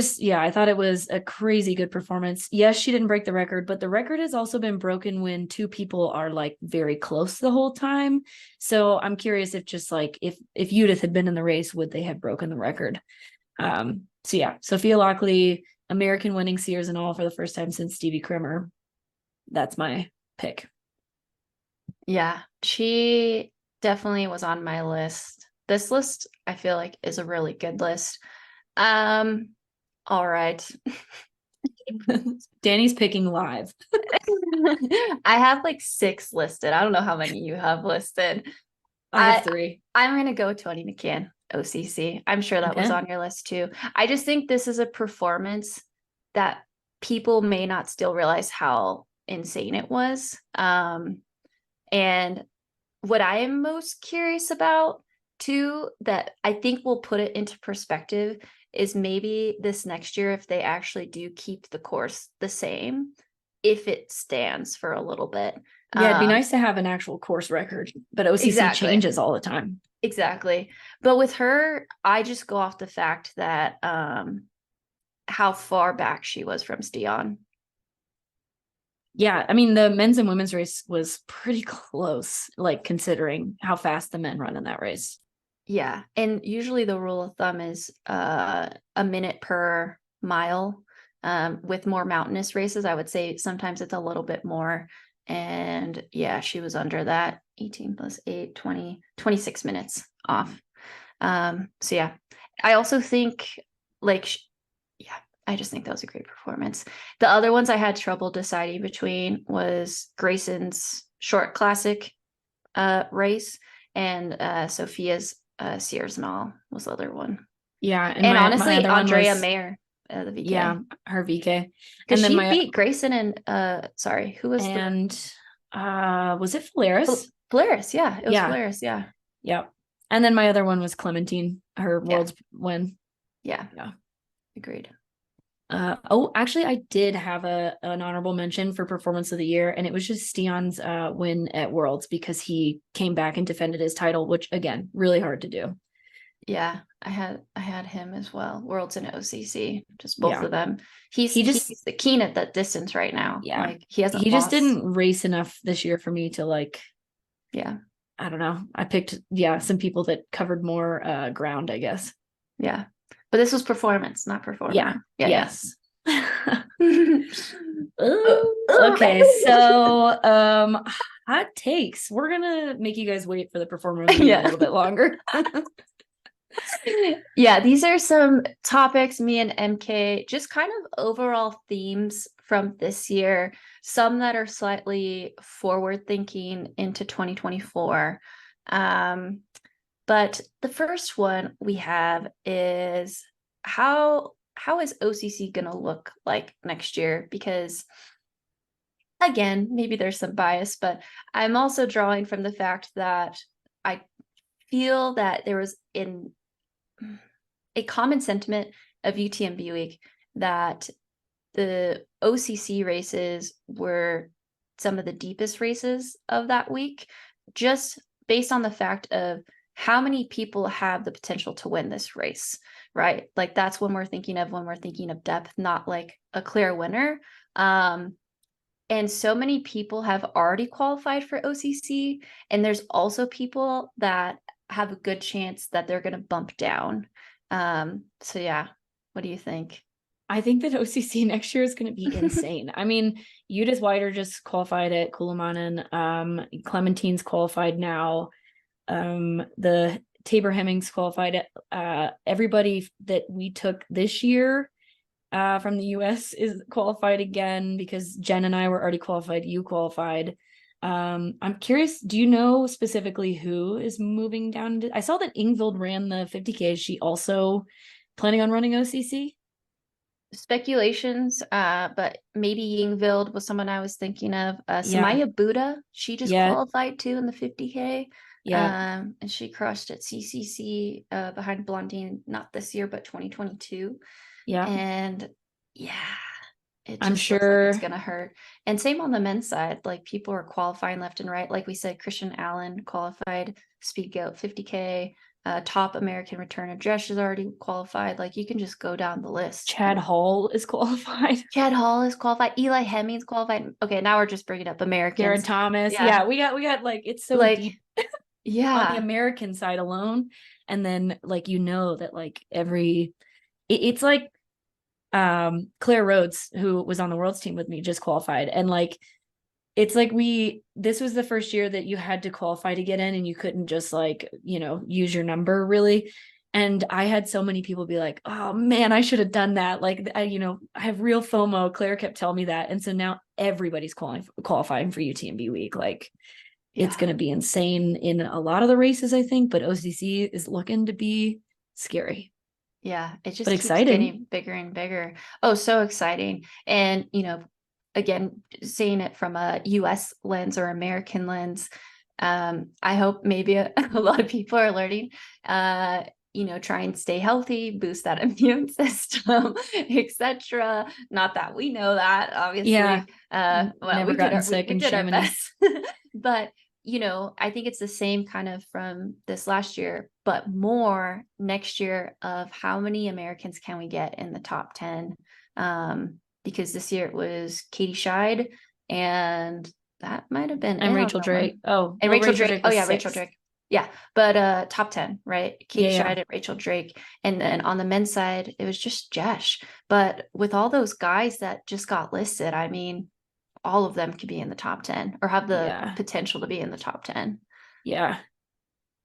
Speaker 1: thought it was a crazy good performance. Yes, she didn't break the record, but the record has also been broken when 2 people are like very close the whole time. So I'm curious if just like if Judith had been in the race, would they have broken the record? So yeah, Sophia Lockley, American winning Sears and all for the first time since Stevie Krimmer. That's my pick.
Speaker 2: Yeah, she definitely was on my list. This list, I feel like, is a really good list. All right.
Speaker 1: Dani's picking live.
Speaker 2: I have like 6 listed. I don't know how many you have listed.
Speaker 1: I have 3.
Speaker 2: I'm going to go Tony McCann, OCC. I'm sure that was on your list too. I just think this is a performance that people may not still realize how insane it was. And what I am most curious about too, that I think will put it into perspective, is maybe this next year, if they actually do keep the course the same, if it stands for a little bit.
Speaker 1: Yeah, it'd be nice to have an actual course record, but OCC changes all the time.
Speaker 2: Exactly. But with her, I just go off the fact that how far back she was from Stian.
Speaker 1: Yeah, I mean, the men's and women's race was pretty close, like considering how fast the men run in that race.
Speaker 2: Yeah. And usually the rule of thumb is a minute per mile. With more mountainous races, I would say sometimes it's a little bit more. And yeah, she was under that. 18 plus 8, 20, 26 minutes off. So yeah, I also think I just think that was a great performance. The other ones I had trouble deciding between was Grayson's short classic race and Sophia's Sears and all was the other one.
Speaker 1: Yeah.
Speaker 2: And honestly, Andrea Mayer, the VK.
Speaker 1: Yeah, her VK.
Speaker 2: Because she beat Grayson and sorry, who was
Speaker 1: was it Polaris?
Speaker 2: Polaris, yeah. It was Polaris, yeah.
Speaker 1: Yep. And then my other one was Clementine, her world's win.
Speaker 2: Yeah. Agreed.
Speaker 1: Actually, I did have an honorable mention for performance of the year, and it was just Stian's win at Worlds because he came back and defended his title, which again, really hard to do.
Speaker 2: Yeah, I had him as well. Worlds and OCC, just both of them. He's the keen at that distance right now.
Speaker 1: Yeah,
Speaker 2: like he
Speaker 1: just didn't race enough this year for me to like.
Speaker 2: Yeah,
Speaker 1: I don't know. I picked some people that covered more ground, I guess.
Speaker 2: Yeah. But this was performance, not performance.
Speaker 1: Yeah. Yes. Okay. So, hot takes. We're gonna make you guys wait for the performer a little bit longer.
Speaker 2: Yeah, these are some topics, me and MK, just kind of overall themes from this year, some that are slightly forward thinking into 2024. Um, but the first one we have is how is OCC going to look like next year? Because again, maybe there's some bias, but I'm also drawing from the fact that I feel that there was in a common sentiment of UTMB week that the OCC races were some of the deepest races of that week, just based on the fact of how many people have the potential to win this race, right? Like that's when we're thinking of depth, not like a clear winner. And so many people have already qualified for OCC, and there's also people that have a good chance that they're going to bump down. So yeah, what do you think?
Speaker 1: I think that OCC next year is going to be insane. I mean, Judith Wider just qualified at Kulamanen. Clementine's qualified now. The Tabor Hemmings qualified. Everybody that we took this year from the US is qualified again because Jen and I were already qualified. You qualified. I'm curious, do you know specifically who is moving down? I saw that Ingvild ran the 50K. Is she also planning on running OCC?
Speaker 2: Speculations, but maybe Yingvild was someone I was thinking of.
Speaker 1: Yeah.
Speaker 2: Samaya Buddha, she just
Speaker 1: Yeah.
Speaker 2: qualified too in the 50K.
Speaker 1: Yeah.
Speaker 2: And she crushed at CCC behind Blondine, not this year, but 2022.
Speaker 1: Yeah.
Speaker 2: And yeah, it
Speaker 1: I'm
Speaker 2: just looks like it's
Speaker 1: sure.
Speaker 2: gonna hurt. And same on the men's side, like people are qualifying left and right. Like we said, Christian Allen qualified Speed Goat 50K. Top American return address is already qualified. Like you can just go down the list.
Speaker 1: Chad Hall is qualified.
Speaker 2: Chad Hall is qualified. Eli Hemmings qualified. Okay, now we're just bringing up
Speaker 1: Jared
Speaker 2: Americans.
Speaker 1: Thomas.
Speaker 2: Yeah,
Speaker 1: Yeah, we got like it's so
Speaker 2: like
Speaker 1: deep on the
Speaker 2: yeah,
Speaker 1: American side alone. And then like that like it's like Claire Rhodes, who was on the world's team with me, just qualified. And like it's like this was the first year that you had to qualify to get in and you couldn't just like, use your number really. And I had so many people be like, oh man, I should have done that. Like, I have real FOMO. Claire kept telling me that. And so now everybody's qualifying for UTMB week. Like, it's
Speaker 2: yeah,
Speaker 1: going to be insane in a lot of the races, I think, but OCC is looking to be scary,
Speaker 2: yeah. It
Speaker 1: but
Speaker 2: just keeps
Speaker 1: exciting.
Speaker 2: getting bigger and bigger. Oh, so exciting. And again, seeing it from a US lens or American lens, I hope maybe a lot of people are learning, try and stay healthy, boost that immune system, etc. Not that we know that,
Speaker 1: Yeah.
Speaker 2: obviously. Well,
Speaker 1: Never gotten sick
Speaker 2: we
Speaker 1: in
Speaker 2: did our
Speaker 1: Chamonix.
Speaker 2: best. But I think it's the same kind of from this last year, but more next year of how many Americans can we get in the top 10? Because this year it was Katie Scheid, and that might have been
Speaker 1: I'm
Speaker 2: it on
Speaker 1: Rachel
Speaker 2: that one.
Speaker 1: Drake. Oh,
Speaker 2: And
Speaker 1: well,
Speaker 2: Rachel
Speaker 1: Rachel
Speaker 2: Drake.
Speaker 1: Drake
Speaker 2: Oh
Speaker 1: was
Speaker 2: yeah, Rachel
Speaker 1: sixth.
Speaker 2: Drake. Yeah, but top 10, right?
Speaker 1: Yeah,
Speaker 2: Katie
Speaker 1: yeah.
Speaker 2: Scheid and Rachel Drake. And then on the men's side, it was just Jesh. But with all those guys that just got listed, I mean, all of them could be in the top 10 or have the
Speaker 1: Yeah.
Speaker 2: potential to be in the top 10.
Speaker 1: Yeah.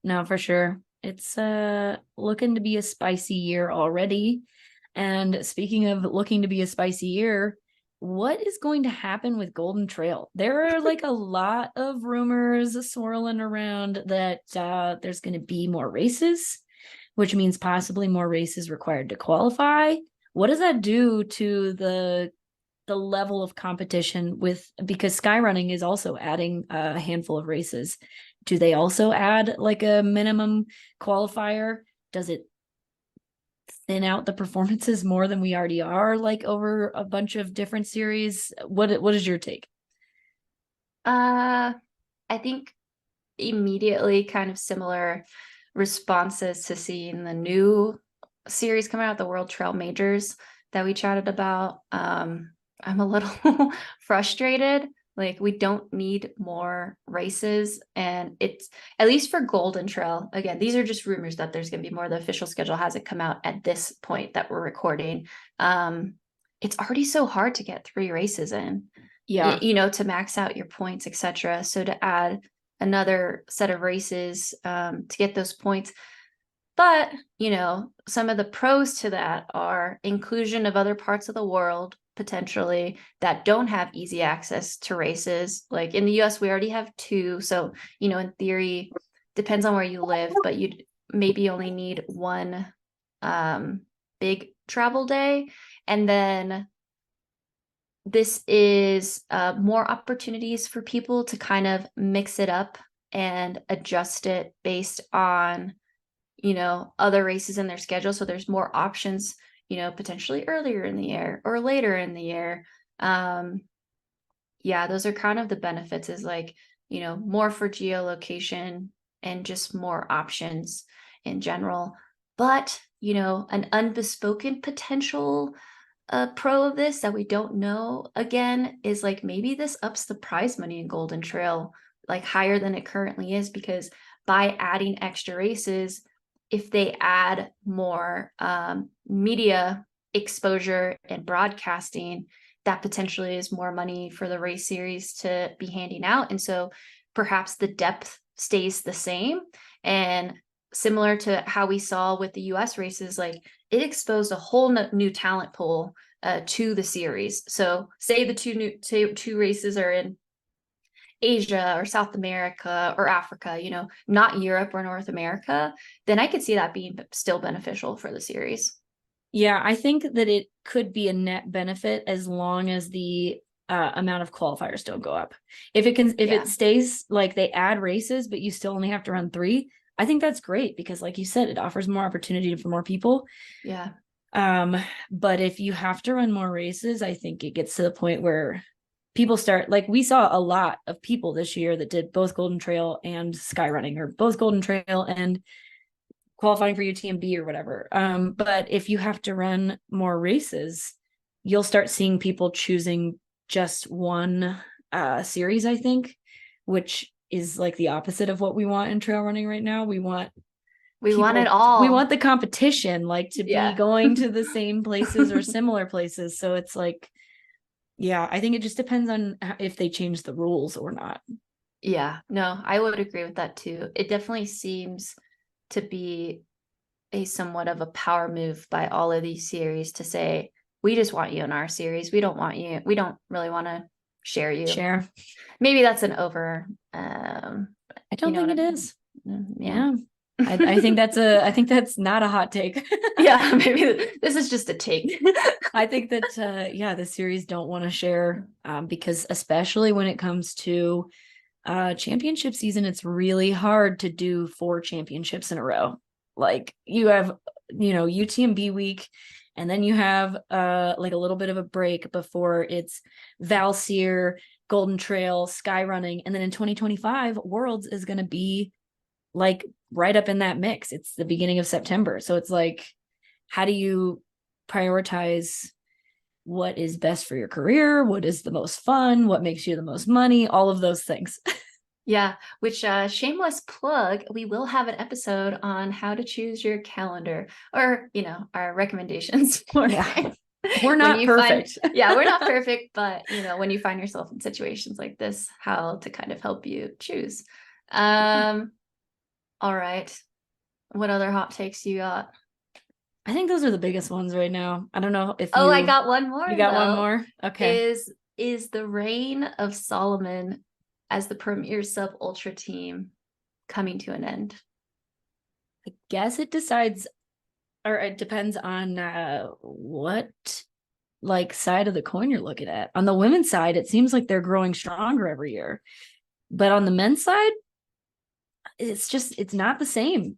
Speaker 1: No, for sure. It's looking to be a spicy year already. And speaking of looking to be a spicy year, what is going to happen with Golden Trail? There are like a lot of rumors swirling around that there's going to be more races, which means possibly more races required to qualify. What does that do to the level of competition because skyrunning is also adding a handful of races? Do they also add like a minimum qualifier? Does it thin out the performances more than we already are, like over a bunch of different series? What is your take?
Speaker 2: I think immediately kind of similar responses to seeing the new series coming out, the World Trail Majors that we chatted about. I'm a little frustrated. Like we don't need more races, and it's at least for Golden Trail. Again, these are just rumors that there's going to be more. The official schedule hasn't come out at this point that we're recording. It's already so hard to get 3 races in,
Speaker 1: Yeah.
Speaker 2: to max out your points, etc. So to add another set of races to get those points, But, you know, some of the pros to that are inclusion of other parts of the world potentially that don't have easy access to races. Like in the US, we already have two. So, you know, in theory, depends on where you live, but you'd maybe only need one big travel day. And then this is more opportunities for people to kind of mix it up and adjust it based on, you know, other races in their schedule. So there's more options, you know, potentially earlier in the year or later in the year. Yeah, those are kind of the benefits, is like, you know, more for geolocation and just more options in general. But, you know, an unbespoken potential pro of this that we don't know again is like maybe this ups the prize money in Golden Trail like higher than it currently is, because by adding extra races, if they add more media exposure and broadcasting, that potentially is more money for the race series to be handing out. And so perhaps the depth stays the same. And similar to how we saw with the US races, like it exposed a whole new talent pool to the series. So say the two races are in Asia or South America or Africa, you know, not Europe or North America, then I could see that being still beneficial for the series.
Speaker 1: Yeah, I think that it could be a net benefit as long as the amount of qualifiers don't go up. If it stays like they add races, but you still only have to run 3, I think that's great, because like you said, it offers more opportunity for more people.
Speaker 2: Yeah.
Speaker 1: But if you have to run more races, I think it gets to the point where people start, like we saw a lot of people this year that did both Golden Trail and sky running, or both Golden Trail and qualifying for UTMB or whatever. But if you have to run more races, you'll start seeing people choosing just one series, I think, which is like the opposite of what we want in trail running right now. We want
Speaker 2: it all.
Speaker 1: We want the competition, like to be going to the same places or similar places. So it's like, yeah, I think it just depends on if they change the rules or not.
Speaker 2: Yeah, no, I would agree with that too. It definitely seems to be a somewhat of a power move by all of these series to say, we just want you in our series. We don't want you. We don't really want to share you. Maybe that's an over.
Speaker 1: I don't think it is.
Speaker 2: Yeah.
Speaker 1: I think that's not a hot take.
Speaker 2: Yeah, maybe this is just a take.
Speaker 1: I think that the series don't want to share because especially when it comes to championship season, it's really hard to do 4 championships in a row. Like you have, you know, UTMB week, and then you have like a little bit of a break before it's Valsier, Golden Trail, sky running, and then in 2025 Worlds is going to be like right up in that mix. It's the beginning of September. So it's like, how do you prioritize what is best for your career? What is the most fun? What makes you the most money? All of those things.
Speaker 2: Yeah, which shameless plug, we will have an episode on how to choose your calendar, or, you know, our recommendations for it.
Speaker 1: We're not perfect.
Speaker 2: We're not perfect, but you know, when you find yourself in situations like this, how to kind of help you choose. All right. What other hot takes you got?
Speaker 1: I think those are the biggest ones right now. I don't know if
Speaker 2: I got one more.
Speaker 1: You got one more? Okay.
Speaker 2: Is the reign of Solomon as the premier sub ultra team coming to an end?
Speaker 1: I guess it decides, or it depends on what like side of the coin you're looking at. On the women's side, it seems like they're growing stronger every year. But on the men's side, it's not the same.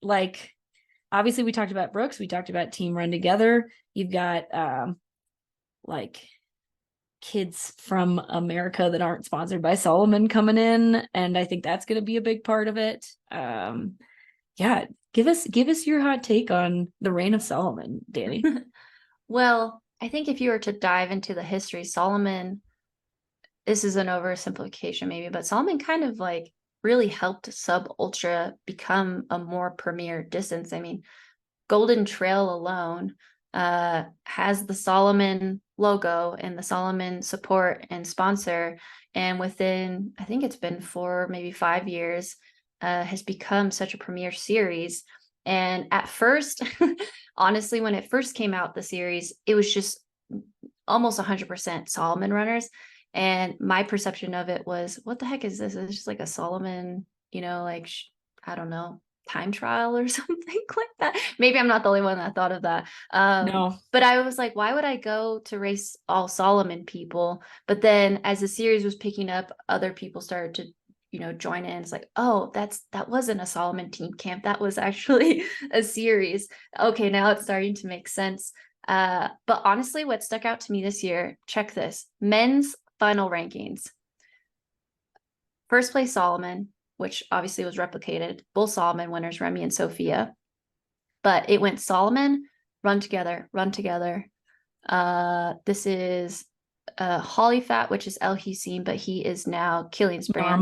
Speaker 1: Like obviously we talked about Brooks, we talked about Team Run Together. You've got like kids from America that aren't sponsored by Solomon coming in, and I think that's going to be a big part of it. Yeah, give us your hot take on the reign of Solomon, Dani.
Speaker 2: Well, I think if you were to dive into the history, Solomon, this is an oversimplification maybe, but Solomon kind of like really helped sub ultra become a more premier distance. I mean, Golden Trail alone has the Solomon logo and the Solomon support and sponsor, and within, I think it's been 4 maybe 5 years, has become such a premier series. And at first, honestly, when it first came out, the series, it was just almost 100% Solomon runners. And my perception of it was, what the heck is this? It's just like a Solomon, like, I don't know, time trial or something like that. Maybe I'm not the only one that thought of that.
Speaker 1: No,
Speaker 2: But I was like, why would I go to race all Solomon people? But then as the series was picking up, other people started to join in. It's like, oh, that wasn't a Solomon team camp, that was actually a series. Okay, now it's starting to make sense. But honestly, what stuck out to me this year, check this: men's final rankings. First place Solomon, which obviously was replicated, both Solomon winners, Remy and Sophia. But it went Solomon, run together, run together. This is Holly Fat, which is El Hussein, but he is now Killian's brand.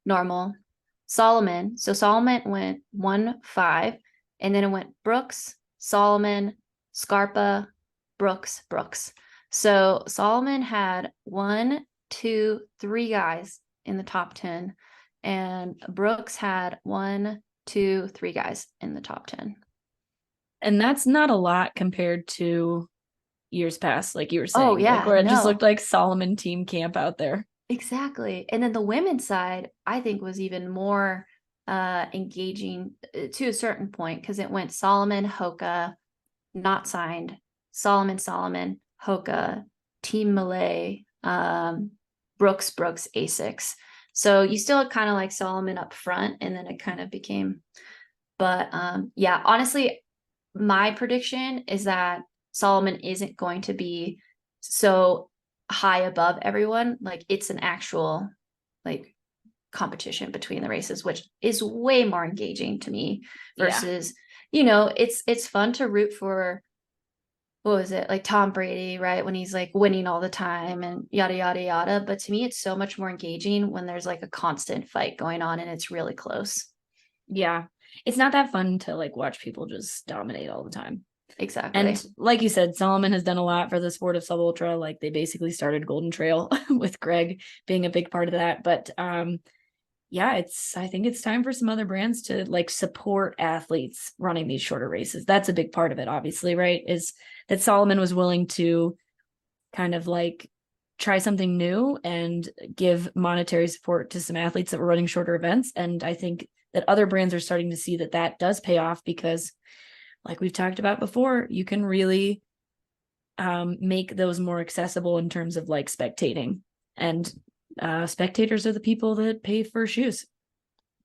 Speaker 2: Normal. Solomon. So Solomon went 1-5, and then it went Brooks, Solomon, Scarpa, Brooks, Brooks. So Solomon had 1, 2, 3 guys in the top 10, and Brooks had 1, 2, 3 guys in the top 10.
Speaker 1: and that's not a lot compared to years past, like you were saying.
Speaker 2: Oh yeah,
Speaker 1: like where it just
Speaker 2: no.
Speaker 1: looked like Solomon team camp out there.
Speaker 2: Exactly. And then the women's side, I think, was even more engaging to a certain point, because it went Solomon, Hoka, not signed, Solomon, Hoka, Team Malay, Brooks, Asics. So you still had kind of like Solomon up front, and then it kind of became, but yeah, honestly, my prediction is that Solomon isn't going to be so high above everyone. Like, it's an actual like competition between the races, which is way more engaging to me versus, it's fun to root for, what was it, like Tom Brady, right? When he's like winning all the time and yada, yada, yada. But to me, it's so much more engaging when there's like a constant fight going on and it's really close.
Speaker 1: Yeah. It's not that fun to like watch people just dominate all the time.
Speaker 2: Exactly.
Speaker 1: And like you said, Solomon has done a lot for the sport of sub ultra. Like they basically started Golden Trail with Greg being a big part of that. But yeah, I think it's time for some other brands to like support athletes running these shorter races. That's a big part of it, obviously, right? Is that Solomon was willing to kind of like try something new and give monetary support to some athletes that were running shorter events. And I think that other brands are starting to see that that does pay off, because like we've talked about before, you can really make those more accessible in terms of like spectating, and spectators are the people that pay for shoes.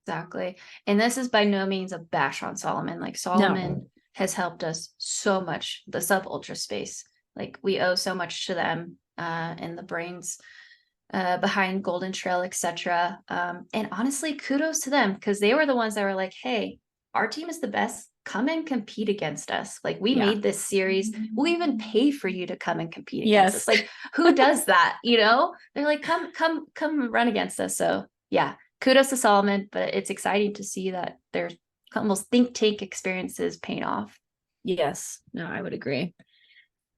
Speaker 2: Exactly. And this is by no means a bash on Solomon. Like, Solomon has helped us so much, the sub ultra space. Like, we owe so much to them, and the brains behind Golden Trail, etc. And honestly, kudos to them, because they were the ones that were like, hey, our team is the best, come and compete against us. Like, we made this series, we'll even pay for you to come and compete against us. Like, who does that? They're like, come run against us. So yeah, kudos to Solomon. But it's exciting to see that there's almost think tank experiences paying off.
Speaker 1: Yes, no, I would agree.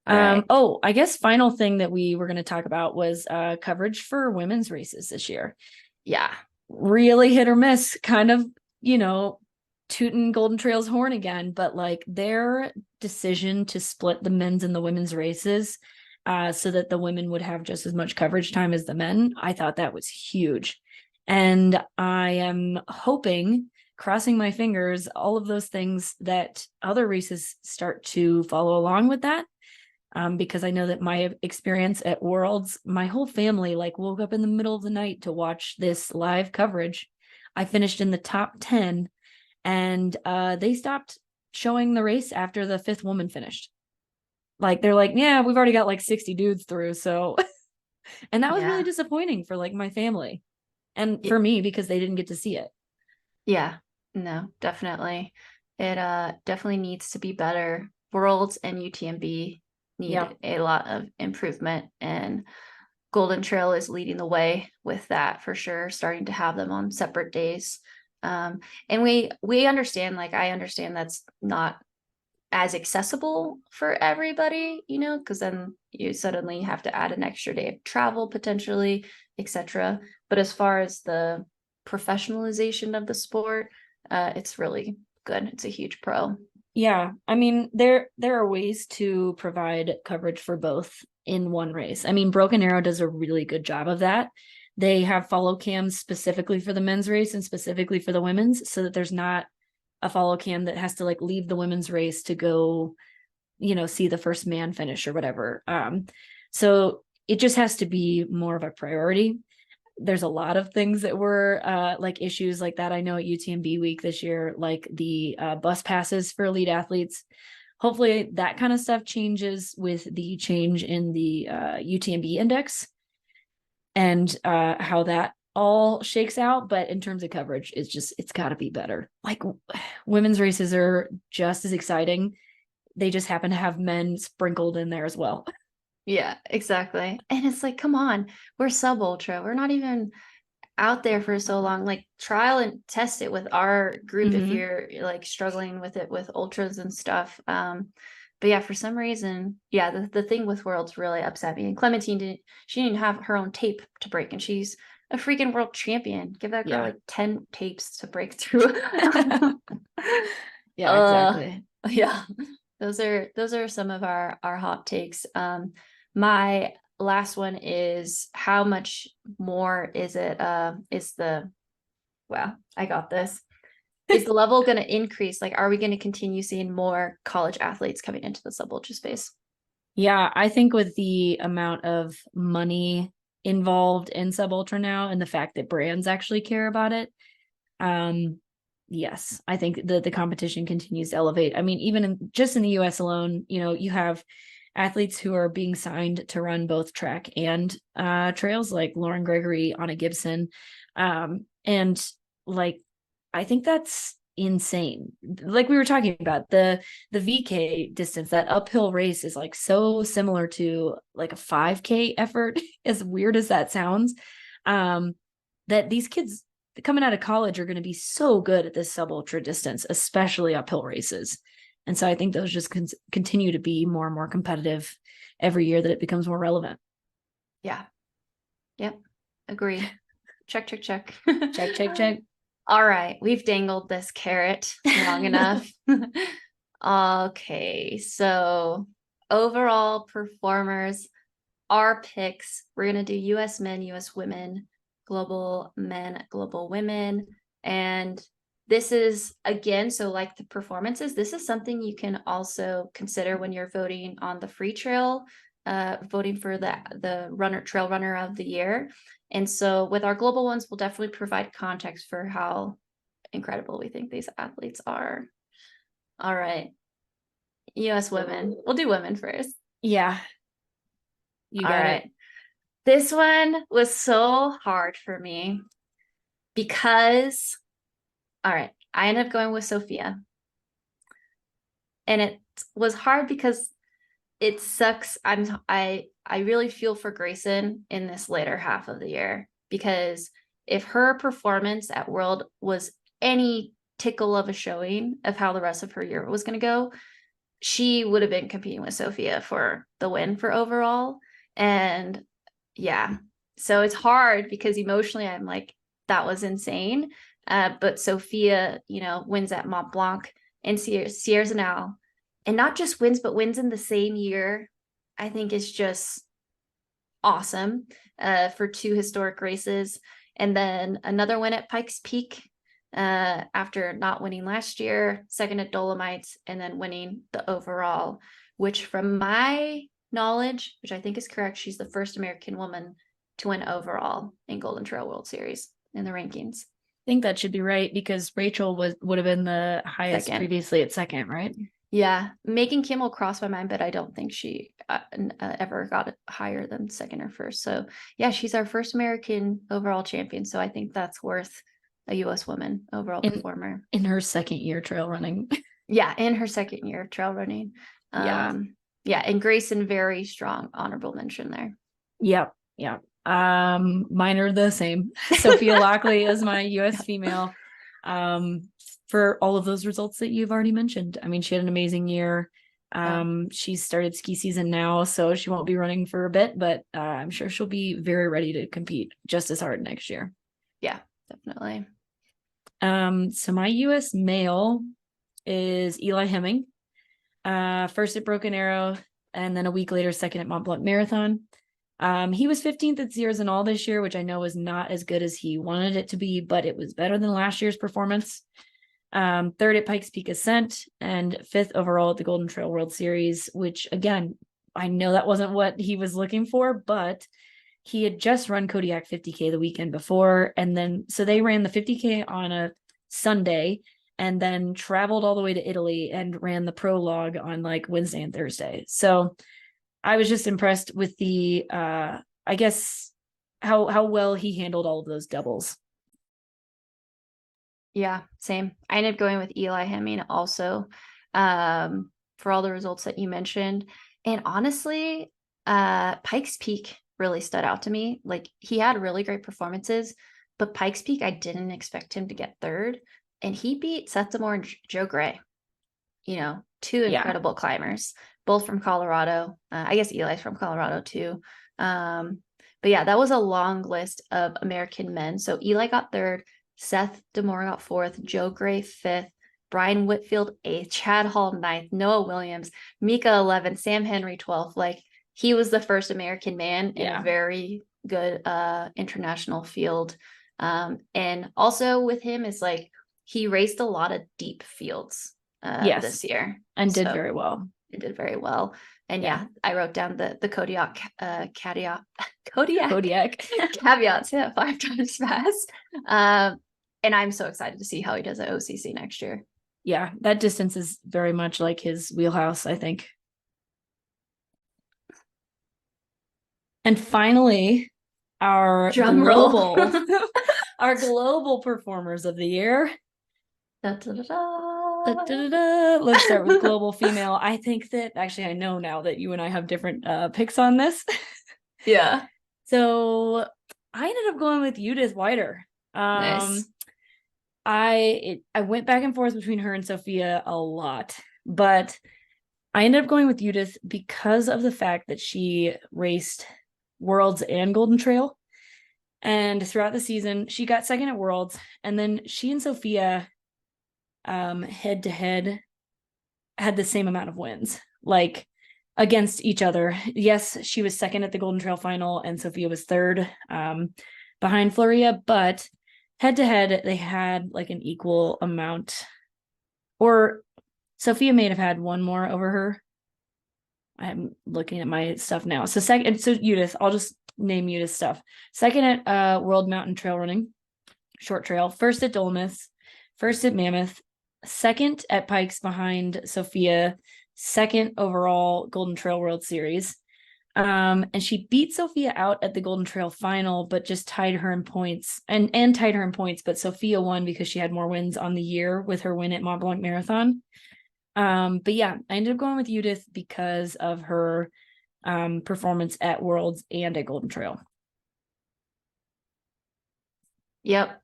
Speaker 2: Right.
Speaker 1: Oh, I guess final thing that we were going to talk about was coverage for women's races this year.
Speaker 2: Yeah.
Speaker 1: Really hit or miss, kind of, tooting Golden Trail's horn again, but like their decision to split the men's and the women's races so that the women would have just as much coverage time as the men, I thought that was huge. And I am hoping, crossing my fingers, all of those things, that other races start to follow along with that. Because I know that my experience at Worlds, my whole family like woke up in the middle of the night to watch this live coverage. I finished in the top 10, and they stopped showing the race after the 5th woman finished. Like, they're like, yeah, we've already got like 60 dudes through. So, and that was really disappointing for like my family and for me, because they didn't get to see it.
Speaker 2: Yeah, no, definitely. It definitely needs to be better. Worlds and UTMB need a lot of improvement, and Golden Trail is leading the way with that for sure, starting to have them on separate days. And we understand, like, I understand that's not as accessible for everybody, because then you suddenly have to add an extra day of travel potentially, etc. But as far as the professionalization of the sport, it's really good. It's a huge pro.
Speaker 1: Yeah, I mean, there are ways to provide coverage for both in one race. I mean, Broken Arrow does a really good job of that. They have follow cams specifically for the men's race and specifically for the women's, so that there's not a follow cam that has to like leave the women's race to go, see the first man finish or whatever. So it just has to be more of a priority. There's a lot of things that were like issues like that. I know at UTMB week this year, like the bus passes for elite athletes. Hopefully that kind of stuff changes with the change in the UTMB index and how that all shakes out. But in terms of coverage, it's got to be better. Like women's races are just as exciting. They just happen to have men sprinkled in there as well.
Speaker 2: Yeah, exactly. And it's like, come on, we're sub ultra. We're not even out there for so long. Like trial and test it with our group if you're like struggling with it with ultras and stuff. But yeah, for some reason, yeah, the thing with worlds really upset me. And Clementine she didn't have her own tape to break, and she's a freaking world champion. Give that girl like 10 tapes to break through.
Speaker 1: Yeah, exactly.
Speaker 2: Yeah. Those are some of our hot takes. My last one is how much more is it wow, I got this. Is the level going to increase? Like, are we going to continue seeing more college athletes coming into the sub ultra space?
Speaker 1: Yeah, I think with the amount of money involved in sub ultra now and the fact that brands actually care about it, yes, I think the competition continues to elevate. I mean, even just in the US alone, you have athletes who are being signed to run both track and trails, like Lauren Gregory, Anna Gibson. And like, I think that's insane. Like we were talking about, the VK distance, that uphill race is like so similar to like a 5K effort, as weird as that sounds. That these kids coming out of college are going to be so good at this sub ultra distance, especially uphill races. And so I think those just continue to be more and more competitive every year that it becomes more relevant.
Speaker 2: Yeah. Yep. Agree. Check.
Speaker 1: Check.
Speaker 2: All right. We've dangled this carrot long enough. Okay. So overall performers, our picks, we're going to do US men, US women, global men, global women. And this is, again, so like the performances, this is something you can also consider when you're voting on the Freetrail, voting for the trail runner of the year. And so with our global ones, we'll definitely provide context for how incredible we think these athletes are. All right. US women. We'll do women first.
Speaker 1: Yeah. You got it.
Speaker 2: This one was so hard for me because, all right, I ended up going with Sophia. And it was hard because it sucks. I really feel for Grayson in this later half of the year, because if her performance at World was any tickle of a showing of how the rest of her year was going to go, she would have been competing with Sophia for the win for overall. And yeah, so it's hard because emotionally I'm like, that was insane. But Sophia, wins at Mont Blanc and Sierre-Zinal, and not just wins, but wins in the same year, I think is just awesome for two historic races. And then another win at Pikes Peak after not winning last year, second at Dolomites, and then winning the overall, which from my knowledge, which I think is correct, she's the first American woman to win overall in Golden Trail World Series in the rankings.
Speaker 1: I think that should be right, because Rachel would have been the highest previously at second, right?
Speaker 2: Yeah, Megan Kimmel crossed my mind, but I don't think she ever got higher than second or first. So yeah, she's our first American overall champion. So I think that's worth a U.S. woman overall performer
Speaker 1: in her second year trail running.
Speaker 2: Yeah, in her second year of trail running. Yeah, and Grayson, very strong honorable mention there.
Speaker 1: Yep. Mine are the same. Sophia Lockley is my U.S. female. For all of those results that you've already mentioned. I mean, she had an amazing year. She's started ski season now, so she won't be running for a bit, but I'm sure she'll be very ready to compete just as hard next year.
Speaker 2: Yeah, definitely.
Speaker 1: So my US male, is Eli Hemming. First at Broken Arrow, and then a week later, second at Mont Blanc Marathon. He was 15th at Sears and All this year, which I know was not as good as he wanted it to be, but it was better than last year's performance. Third at Pikes Peak Ascent, and fifth overall at the Golden Trail World Series, which again, I know that wasn't what he was looking for, but he had just run Kodiak 50K the weekend before. And then, so they ran the 50K on a Sunday and then traveled all the way to Italy and ran the prologue on like Wednesday and Thursday. So I was just impressed with the, I guess, how well he handled all of those doubles.
Speaker 2: Yeah, same. I ended up going with Eli Hemming also, for all the results that you mentioned. And honestly, Pikes Peak really stood out to me. Like, he had really great performances, but Pikes Peak, I didn't expect him to get third. And he beat Seth Demore and Joe Gray, two incredible climbers, both from Colorado. I guess Eli's from Colorado too. But yeah, that was a long list of American men. So Eli got third, Seth Demore got fourth, Joe Gray fifth, Brian Whitfield eighth, Chad Hall ninth, Noah Williams, Mika 11th, Sam Henry 12th. Like, he was the first American man in a very good international field. And also with him is like, he raced a lot of deep fields this year.
Speaker 1: And did very well.
Speaker 2: It did very well. And yeah, I wrote down the Kodiak caveats 5 times fast. And I'm so excited to see how he does at OCC next year.
Speaker 1: Yeah, that distance is very much like his wheelhouse, I think. And finally, our global performers of the year. Let's start with global female. I think that actually, I know now that you and I have different picks on this.
Speaker 2: Yeah.
Speaker 1: So I ended up going with Judith Wider.
Speaker 2: Nice.
Speaker 1: I went back and forth between her and Sophia a lot, but I ended up going with Judith because of the fact that she raced Worlds and Golden Trail. And throughout the season, she got second at Worlds, and then she and Sophia head to head had the same amount of wins, like against each other. Yes, she was second at the Golden Trail final and Sophia was third behind Floria, but head to head they had like an equal amount, or Sophia may have had one more over her. I'm looking at my stuff now. So Judith, I'll just name Judith's stuff. Second at World Mountain Trail Running, short trail. First at Dolomites, first at Mammoth, second at Pikes behind Sophia, second overall Golden Trail World Series. And she beat Sophia out at the Golden Trail final, but just tied her in points and tied her in points. But Sophia won because she had more wins on the year with her win at Mont Blanc Marathon. But yeah, I ended up going with Judith because of her performance at Worlds and at Golden Trail.
Speaker 2: Yep.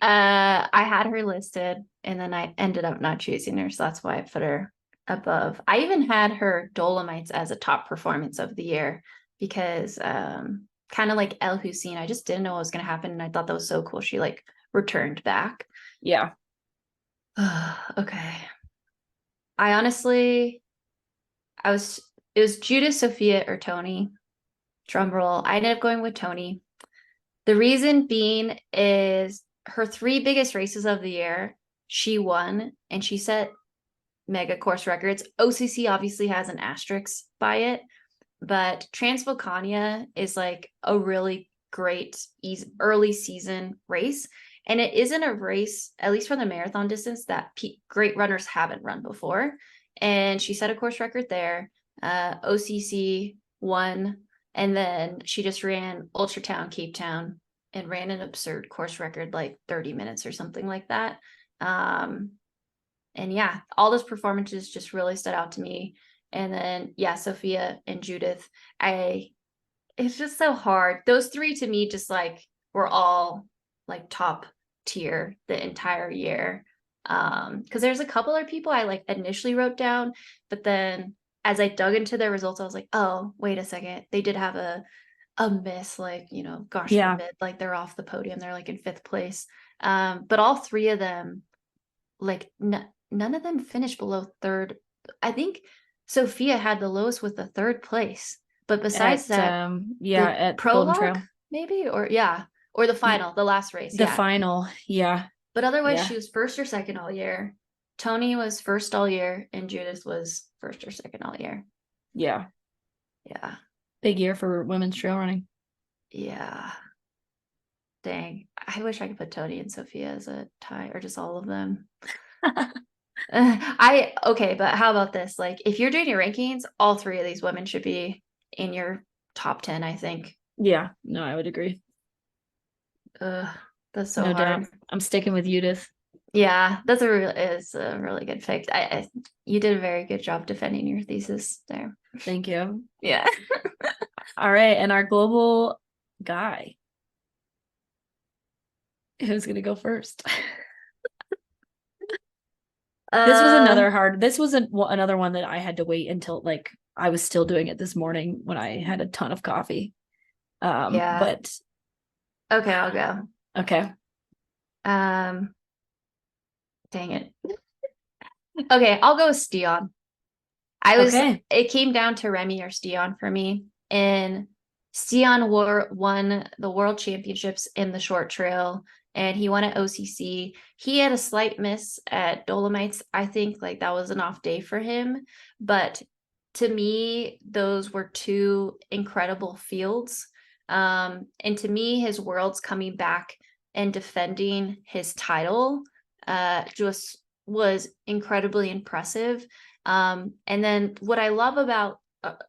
Speaker 2: I had her listed and then I ended up not choosing her, so that's why I put her above. I even had her Dolomites as a top performance of the year because kind of like El Hussein, I just didn't know what was going to happen, and I thought that was so cool. She like returned back.
Speaker 1: Yeah.
Speaker 2: Okay. It was Judith, Sophia, or Tony. Drum roll. I ended up going with Tony. The reason being is her 3 biggest races of the year, she won, and she set mega course records. OCC obviously has an asterisk by it, but Transvolcania is like a really great early season race. And it isn't a race, at least for the marathon distance, that great runners haven't run before. And she set a course record there. OCC won. And then she just ran Ultratown, Cape Town, and ran an absurd course record, like 30 minutes or something like that. And yeah, all those performances just really stood out to me. And then, yeah, Sophia and Judith, it's just so hard. Those 3 to me just like were all like top tier the entire year. Because there's a couple of people I like initially wrote down, but then as I dug into their results, I was like, oh, wait a second. They did have a miss, like, gosh forbid, like they're off the podium. They're like in 5th place. But all 3 of them like none of them finished below third. I think Sophia had the lowest with the third place, but besides that, the
Speaker 1: at Golden
Speaker 2: prologue
Speaker 1: Trail.
Speaker 2: maybe, or yeah, or the final, the last race,
Speaker 1: The
Speaker 2: yeah.
Speaker 1: final, yeah.
Speaker 2: But otherwise,
Speaker 1: Yeah.
Speaker 2: she was first or second all year. Tony was first all year, and Judith was first or second all year.
Speaker 1: Yeah.
Speaker 2: Yeah.
Speaker 1: Big year for women's trail running.
Speaker 2: Yeah. Dang. I wish I could put Tony and Sophia as a tie, or just all of them. Okay, but how about this? Like, if you're doing your rankings, all three of these women should be in your top 10, I think.
Speaker 1: Yeah, no, I would agree.
Speaker 2: That's so
Speaker 1: No
Speaker 2: hard.
Speaker 1: doubt. I'm sticking with Judith.
Speaker 2: Yeah, is a really good pick. You did a very good job defending your thesis there.
Speaker 1: Thank you.
Speaker 2: Yeah.
Speaker 1: All right, and our global guy. Who's gonna go first? This was another hard. This was another one that I had to wait until like I was still doing it this morning when I had a ton of coffee.
Speaker 2: Yeah.
Speaker 1: But
Speaker 2: Okay, I'll go.
Speaker 1: okay.
Speaker 2: Dang it. Okay, I'll go with Stian. It came down to Remy or Stian for me. And Stian won the world championships in the short trail, and he won at OCC. He had a slight miss at Dolomites. I think like that was an off day for him. But to me, those were two incredible fields. And to me, his worlds coming back and defending his title just was incredibly impressive. And then what I love about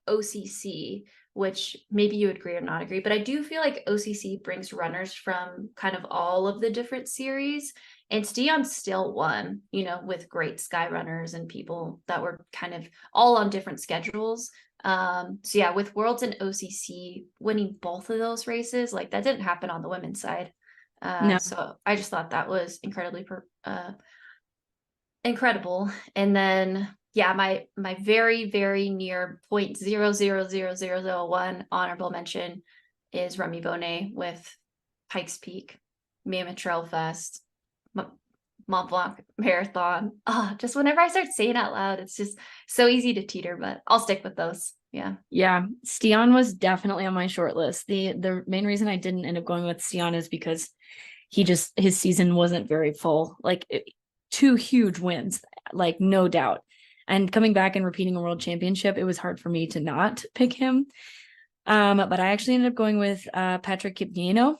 Speaker 2: OCC, which maybe you agree or not agree, but I do feel like OCC brings runners from kind of all of the different series. And Stian still won, with great sky runners and people that were kind of all on different schedules. So yeah, with Worlds and OCC winning both of those races, like that didn't happen on the women's side.
Speaker 1: No.
Speaker 2: So I just thought that was incredibly incredible. And then yeah, my very, very near 0.000001 honorable mention is Remy Bonnet with Pikes Peak, Mammoth Trail Fest, Mont Blanc Marathon. Just whenever I start saying out loud, it's just so easy to teeter, but I'll stick with those. Yeah.
Speaker 1: Yeah. Stian was definitely on my short list. The main reason I didn't end up going with Stian is because his season wasn't very full. Like 2 huge wins, like no doubt. And coming back and repeating a world championship, it was hard for me to not pick him. But I actually ended up going with Patrick Kipnieno.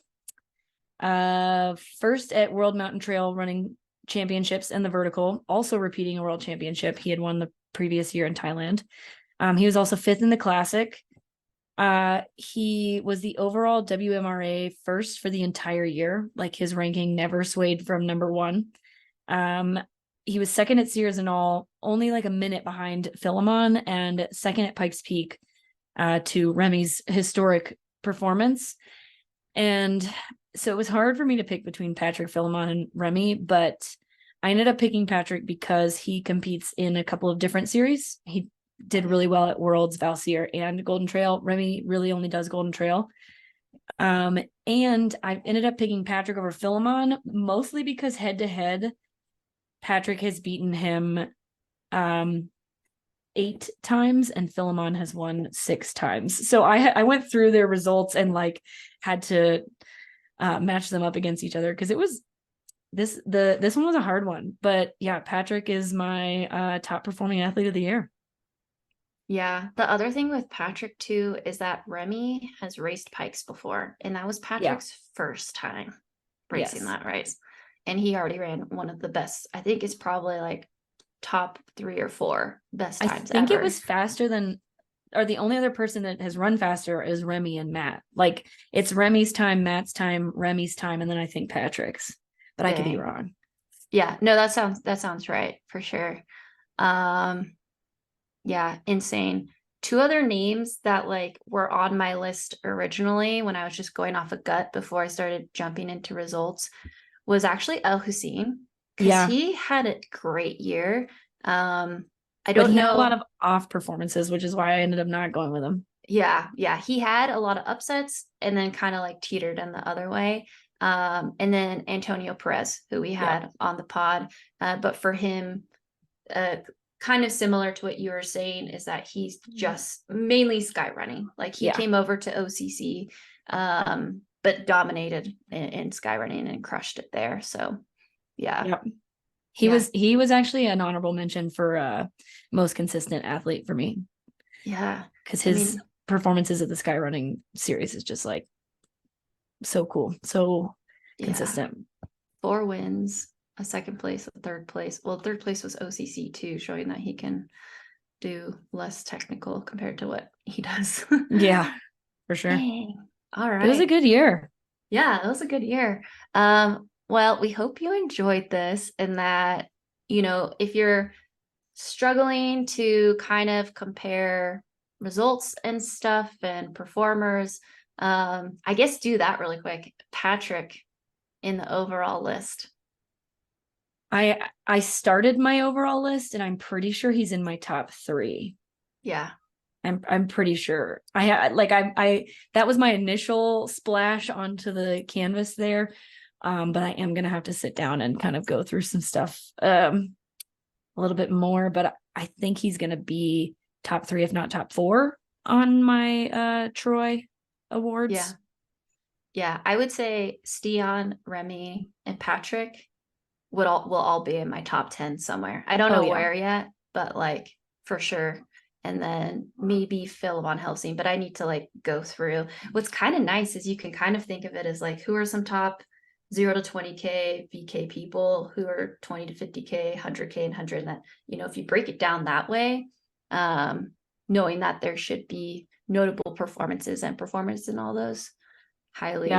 Speaker 1: First at World Mountain Trail Running Championships in the vertical, also repeating a world championship. He had won the previous year in Thailand. He was also 5th in the classic. He was the overall WMRA first for the entire year. Like his ranking never swayed from number 1. He was 2nd at Sears and all, only like a minute behind Philemon, and 2nd at Pikes Peak, to Remy's historic performance. And so it was hard for me to pick between Patrick, Philemon, and Remy, but I ended up picking Patrick because he competes in a couple of different series. He did really well at Worlds, Valsier, and Golden Trail. Remy really only does Golden Trail. And I ended up picking Patrick over Philemon, mostly because head-to-head, Patrick has beaten him 8 times and Philemon has won 6 times. So I went through their results and like had to match them up against each other because it was this one was a hard one. But yeah, Patrick is my top performing athlete of the year.
Speaker 2: Yeah. The other thing with Patrick too is that Remy has raced Pikes before, and that was Patrick's first time racing that race. And he already ran one of the best. I think it's probably like top 3 or 4 best times
Speaker 1: I think
Speaker 2: ever.
Speaker 1: it was faster than, or the only other person that has run faster is Remy and Matt. Like it's Remy's time, Matt's time, Remy's time, and then I think Patrick's. But I could be wrong.
Speaker 2: Yeah, no, that sounds right for sure. Yeah, insane. 2 other names that like were on my list originally when I was just going off a gut before I started jumping into results was actually El Hussein, because he had a great year. I don't know.
Speaker 1: Had a lot of off performances, which is why I ended up not going with him.
Speaker 2: Yeah, he had a lot of upsets and then kind of like teetered in the other way. And then Antonio Perez, who we had on the pod. But for him, kind of similar to what you were saying, is that he's just mainly sky running. Like he came over to OCC, but dominated in sky running and crushed it there. So he
Speaker 1: was actually an honorable mention for most consistent athlete for me. Because his performances at the sky running series is just like so cool, so consistent.
Speaker 2: 4 wins, a second place, a third place. Well, third place was OCC too, showing that he can do less technical compared to what he does.
Speaker 1: Yeah, for sure.
Speaker 2: Dang. All right.
Speaker 1: It was a good year.
Speaker 2: Yeah, it was a good year. Well, we hope you enjoyed this, and that, you know, if you're struggling to kind of compare results and stuff and performers, I guess do that really quick. Patrick in the overall list.
Speaker 1: I started my overall list and I'm pretty sure he's in my top 3.
Speaker 2: Yeah.
Speaker 1: I'm pretty sure. I that was my initial splash onto the canvas there. But I am gonna have to sit down and kind of go through some stuff a little bit more. But I think he's gonna be top 3, if not top 4, on my Troy awards.
Speaker 2: Yeah, I would say Stian, Remy, and Patrick will all be in my top 10 somewhere. I don't know where yet, but like for sure. And then maybe Phil Van Helsing, but I need to like go through. What's kind of nice is you can kind of think of it as like, who are some top 0 to 20K VK people, who are 20 to 50K, 100K and 100. And that, you know, if you break it down that way, knowing that there should be notable performances and performance in all those, highly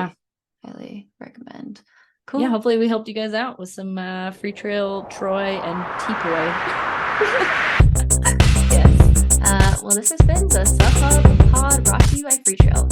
Speaker 2: recommend. Cool.
Speaker 1: Yeah, hopefully we helped you guys out with some Freetrail, Troy, and TPOY.
Speaker 2: Yes. Well, this has been the Sub Hub Pod brought to you by Freetrail.